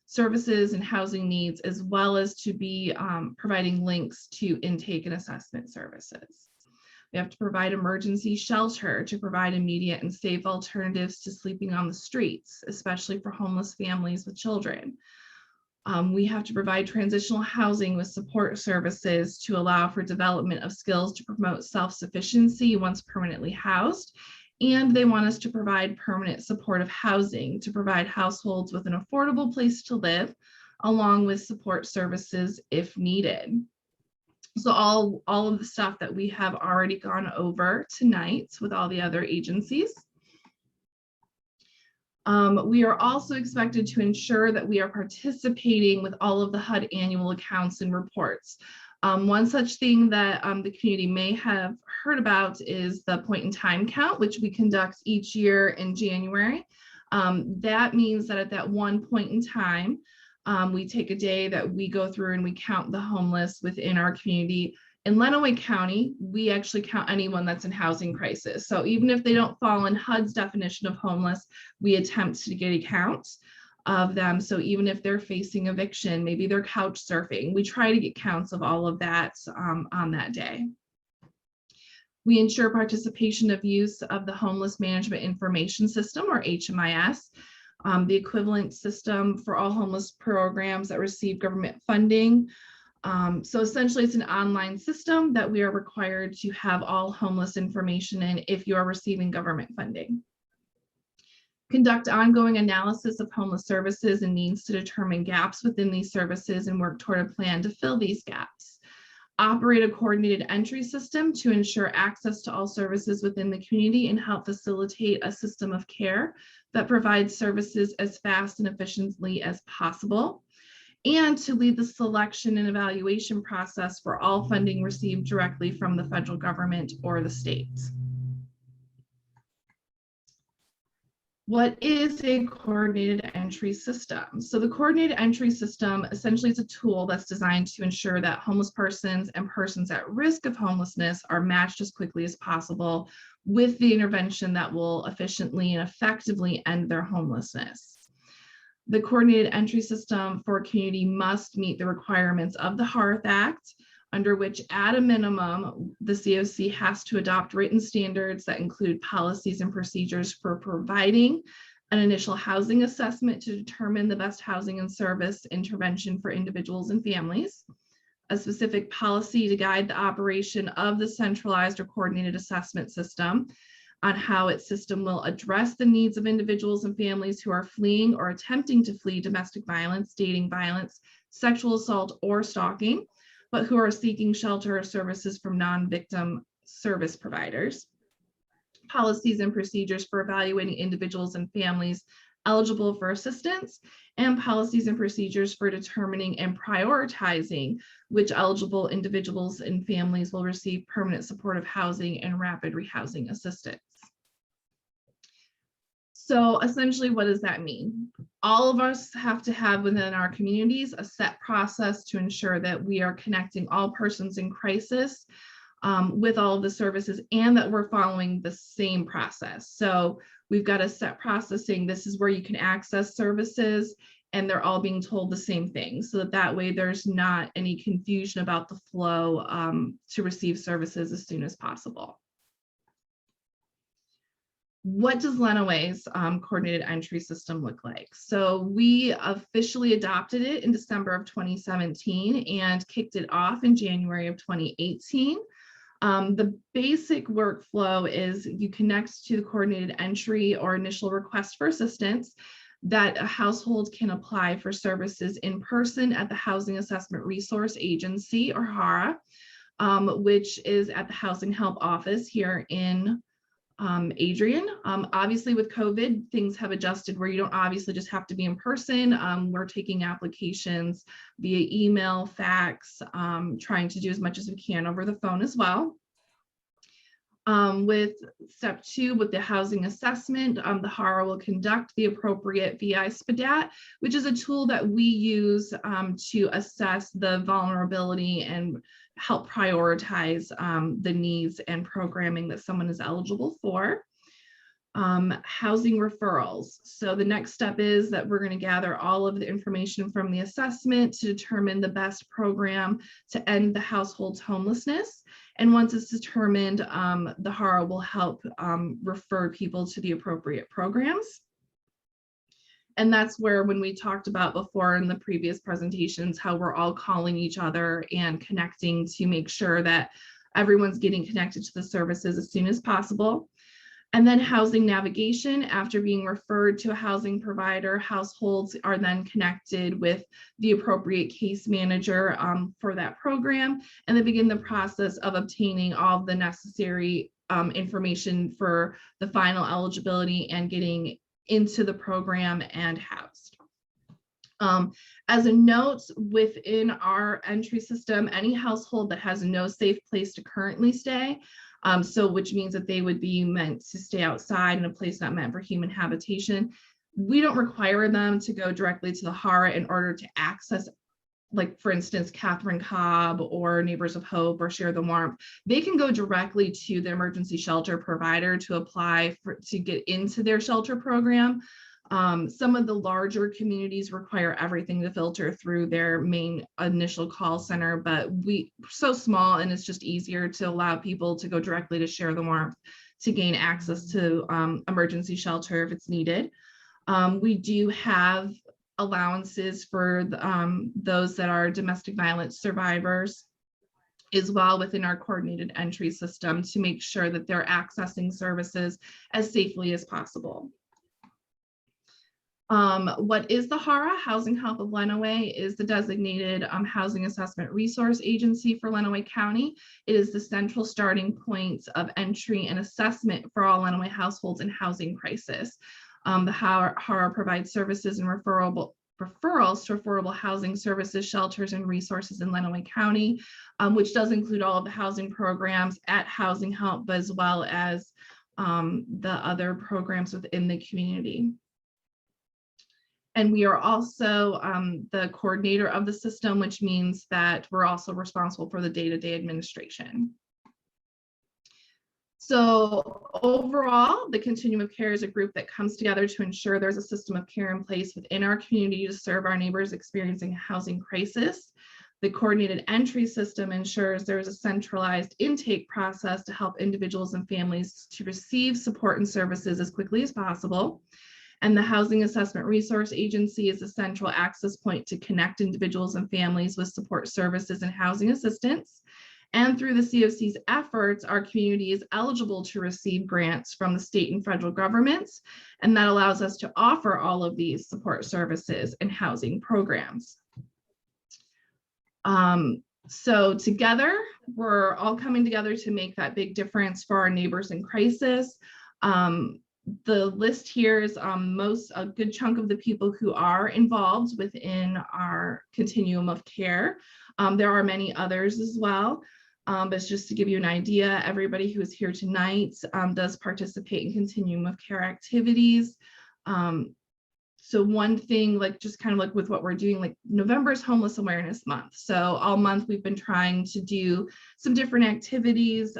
services and housing needs, as well as to be providing links to intake and assessment services. We have to provide emergency shelter to provide immediate and safe alternatives to sleeping on the streets, especially for homeless families with children. We have to provide transitional housing with support services to allow for development of skills to promote self-sufficiency once permanently housed. And they want us to provide permanent supportive housing to provide households with an affordable place to live, along with support services if needed. So all of the stuff that we have already gone over tonight with all the other agencies. We are also expected to ensure that we are participating with all of the HUD annual accounts and reports. One such thing that the community may have heard about is the point in time count, which we conduct each year in January. That means that at that one point in time, we take a day that we go through and we count the homeless within our community. In Lenaway County, we actually count anyone that's in housing crisis. So even if they don't fall in HUD's definition of homeless, we attempt to get a count of them. So even if they're facing eviction, maybe they're couch surfing, we try to get counts of all of that on that day. We ensure participation of use of the Homeless Management Information System, or HMIS, the equivalent system for all homeless programs that receive government funding. So essentially it's an online system that we are required to have all homeless information in if you are receiving government funding. Conduct ongoing analysis of homeless services and needs to determine gaps within these services and work toward a plan to fill these gaps. Operate a coordinated entry system to ensure access to all services within the community and help facilitate a system of care that provides services as fast and efficiently as possible. And to lead the selection and evaluation process for all funding received directly from the federal government or the state. What is a coordinated entry system? So the coordinated entry system essentially is a tool that's designed to ensure that homeless persons and persons at risk of homelessness are matched as quickly as possible with the intervention that will efficiently and effectively end their homelessness. The coordinated entry system for a community must meet the requirements of the HARTH Act, under which at a minimum, the COC has to adopt written standards that include policies and procedures for providing an initial housing assessment to determine the best housing and service intervention for individuals and families, a specific policy to guide the operation of the centralized or coordinated assessment system on how its system will address the needs of individuals and families who are fleeing or attempting to flee domestic violence, dating violence, sexual assault, or stalking, but who are seeking shelter or services from non-victim service providers. Policies and procedures for evaluating individuals and families eligible for assistance, and policies and procedures for determining and prioritizing which eligible individuals and families will receive permanent supportive housing and rapid rehousing assistance. So essentially, what does that mean? All of us have to have within our communities a set process to ensure that we are connecting all persons in crisis with all of the services, and that we're following the same process. So we've got a set process saying this is where you can access services, and they're all being told the same thing, so that way there's not any confusion about the flow to receive services as soon as possible. What does Lenaway's coordinated entry system look like? So we officially adopted it in December of 2017 and kicked it off in January of 2018. The basic workflow is you connect to the coordinated entry or initial request for assistance that a household can apply for services in person at the Housing Assessment Resource Agency, or HARA, which is at the Housing Help Office here in Adrian. Obviously with COVID, things have adjusted where you don't obviously just have to be in person. We're taking applications via email, fax, trying to do as much as we can over the phone as well. With step 2, with the housing assessment, the HARA will conduct the appropriate VI SPDAT, which is a tool that we use to assess the vulnerability and help prioritize the needs and programming that someone is eligible for. Housing referrals. So the next step is that we're going to gather all of the information from the assessment to determine the best program to end the household's homelessness. And once it's determined, the HARA will help refer people to the appropriate programs. And that's where, when we talked about before in the previous presentations, how we're all calling each other and connecting to make sure that everyone's getting connected to the services as soon as possible. And then housing navigation. After being referred to a housing provider, households are then connected with the appropriate case manager for that program, and they begin the process of obtaining all the necessary information for the final eligibility and getting into the program and housed. As a note, within our entry system, any household that has no safe place to currently stay, so which means that they would be meant to stay outside in a place not meant for human habitation, we don't require them to go directly to the HARA in order to access, like for instance, Catherine Cobb or Neighbors of Hope or Share the Warmth. They can go directly to the emergency shelter provider to apply to get into their shelter program. Some of the larger communities require everything to filter through their main initial call center, but we're so small and it's just easier to allow people to go directly to Share the Warmth to gain access to emergency shelter if it's needed. We do have allowances for those that are domestic violence survivors as well within our coordinated entry system to make sure that they're accessing services as safely as possible. What is the HARA? Housing Help of Lenaway is the designated housing assessment resource agency for Lenaway County. It is the central starting point of entry and assessment for all Lenaway households in housing crisis. The HARA provides services and referrals to affordable housing services, shelters, and resources in Lenaway County, which does include all of the housing programs at Housing Help, as well as the other programs within the community. And we are also the coordinator of the system, which means that we're also responsible for the day-to-day administration. So overall, the Continuum of Care is a group that comes together to ensure there's a system of care in place within our community to serve our neighbors experiencing a housing crisis. The coordinated entry system ensures there is a centralized intake process to help individuals and families to receive support and services as quickly as possible. And the Housing Assessment Resource Agency is a central access point to connect individuals and families with support services and housing assistance. And through the COC's efforts, our community is eligible to receive grants from the state and federal governments, and that allows us to offer all of these support services and housing programs. So together, we're all coming together to make that big difference for our neighbors in crisis. The list here is a good chunk of the people who are involved within our continuum of care. There are many others as well, but just to give you an idea, everybody who is here tonight does participate in continuum of care activities. So one thing, like just kind of like with what we're doing, like November is Homeless Awareness Month. So all month we've been trying to do some different activities.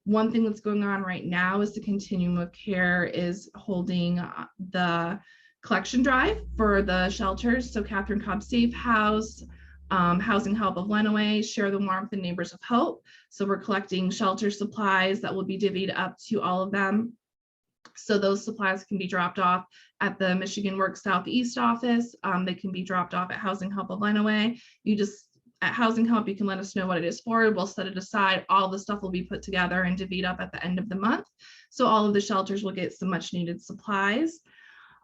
One thing that's going on right now is the Continuum of Care is holding the collection drive for the shelters. So Catherine Cobb Safe House, Housing Help of Lenaway, Share the Warmth, and Neighbors of Hope. So we're collecting shelter supplies that will be divvied up to all of them. So those supplies can be dropped off at the Michigan Works Southeast office. They can be dropped off at Housing Help of Lenaway. At Housing Help, you can let us know what it is for. We'll set it aside. All the stuff will be put together and divvied up at the end of the month. So all of the shelters will get some much needed supplies.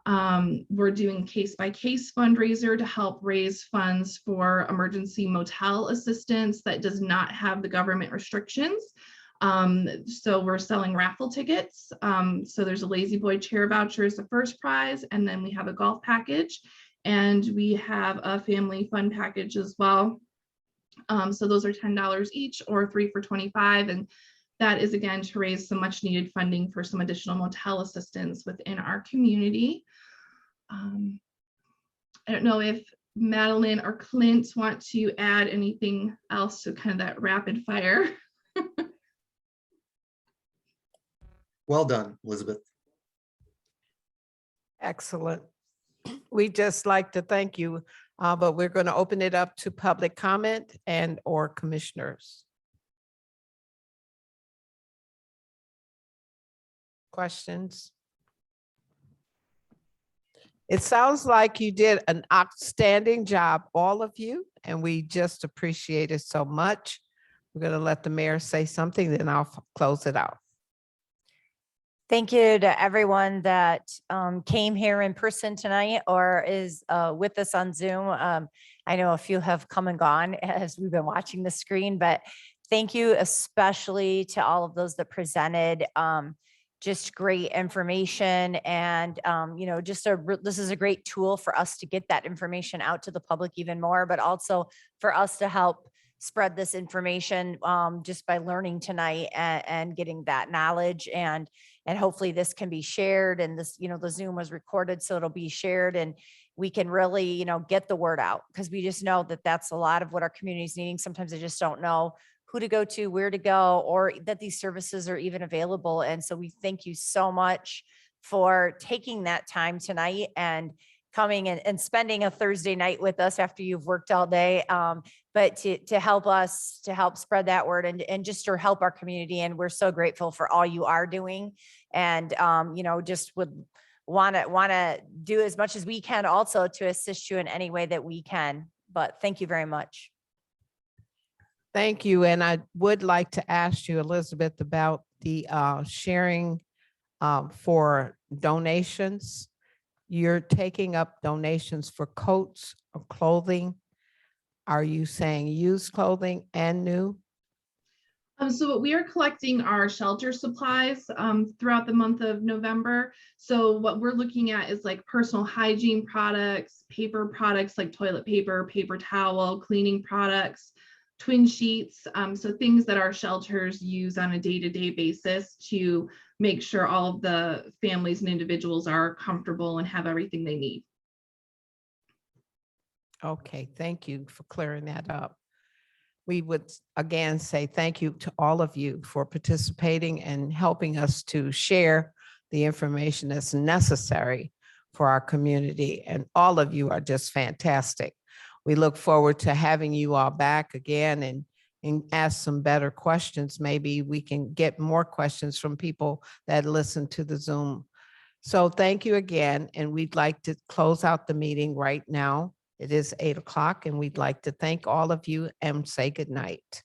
We're doing case-by-case fundraiser to help raise funds for emergency motel assistance that does not have the government restrictions. So we're selling raffle tickets. So there's a Lazy Boy chair voucher as the first prize, and then we have a golf package, and we have a family fun package as well. So those are $10 each, or 3 for $25, and that is again to raise some much needed funding for some additional motel assistance within our community. I don't know if Madeline or Clint want to add anything else to kind of that rapid fire.
Well done, Elizabeth.
Excellent. We'd just like to thank you, but we're going to open it up to public comment and or commissioners. Questions? It sounds like you did an outstanding job, all of you, and we just appreciate it so much. We're going to let the mayor say something, then I'll close it out.
Thank you to everyone that came here in person tonight or is with us on Zoom. I know a few have come and gone as we've been watching the screen, but thank you especially to all of those that presented just great information. And, this is a great tool for us to get that information out to the public even more, but also for us to help spread this information just by learning tonight and getting that knowledge. And hopefully this can be shared, and this, the Zoom was recorded, so it'll be shared and we can really, get the word out, because we just know that that's a lot of what our community is needing. Sometimes they just don't know who to go to, where to go, or that these services are even available. And so we thank you so much for taking that time tonight and coming and spending a Thursday night with us after you've worked all day. But to help us, to help spread that word and just to help our community. And we're so grateful for all you are doing. And, just would want to do as much as we can also to assist you in any way that we can. But thank you very much.
Thank you. And I would like to ask you, Elizabeth, about the sharing for donations. You're taking up donations for coats or clothing. Are you saying used clothing and new?
So we are collecting our shelter supplies throughout the month of November. So what we're looking at is like personal hygiene products, paper products like toilet paper, paper towel, cleaning products, twin sheets. So things that our shelters use on a day-to-day basis to make sure all of the families and individuals are comfortable and have everything they need.
Okay, thank you for clearing that up. We would again say thank you to all of you for participating and helping us to share the information that's necessary for our community. And all of you are just fantastic. We look forward to having you all back again and ask some better questions. Maybe we can get more questions from people that listen to the Zoom. So thank you again. And we'd like to close out the meeting right now. It is 8 o'clock, and we'd like to thank all of you and say good night.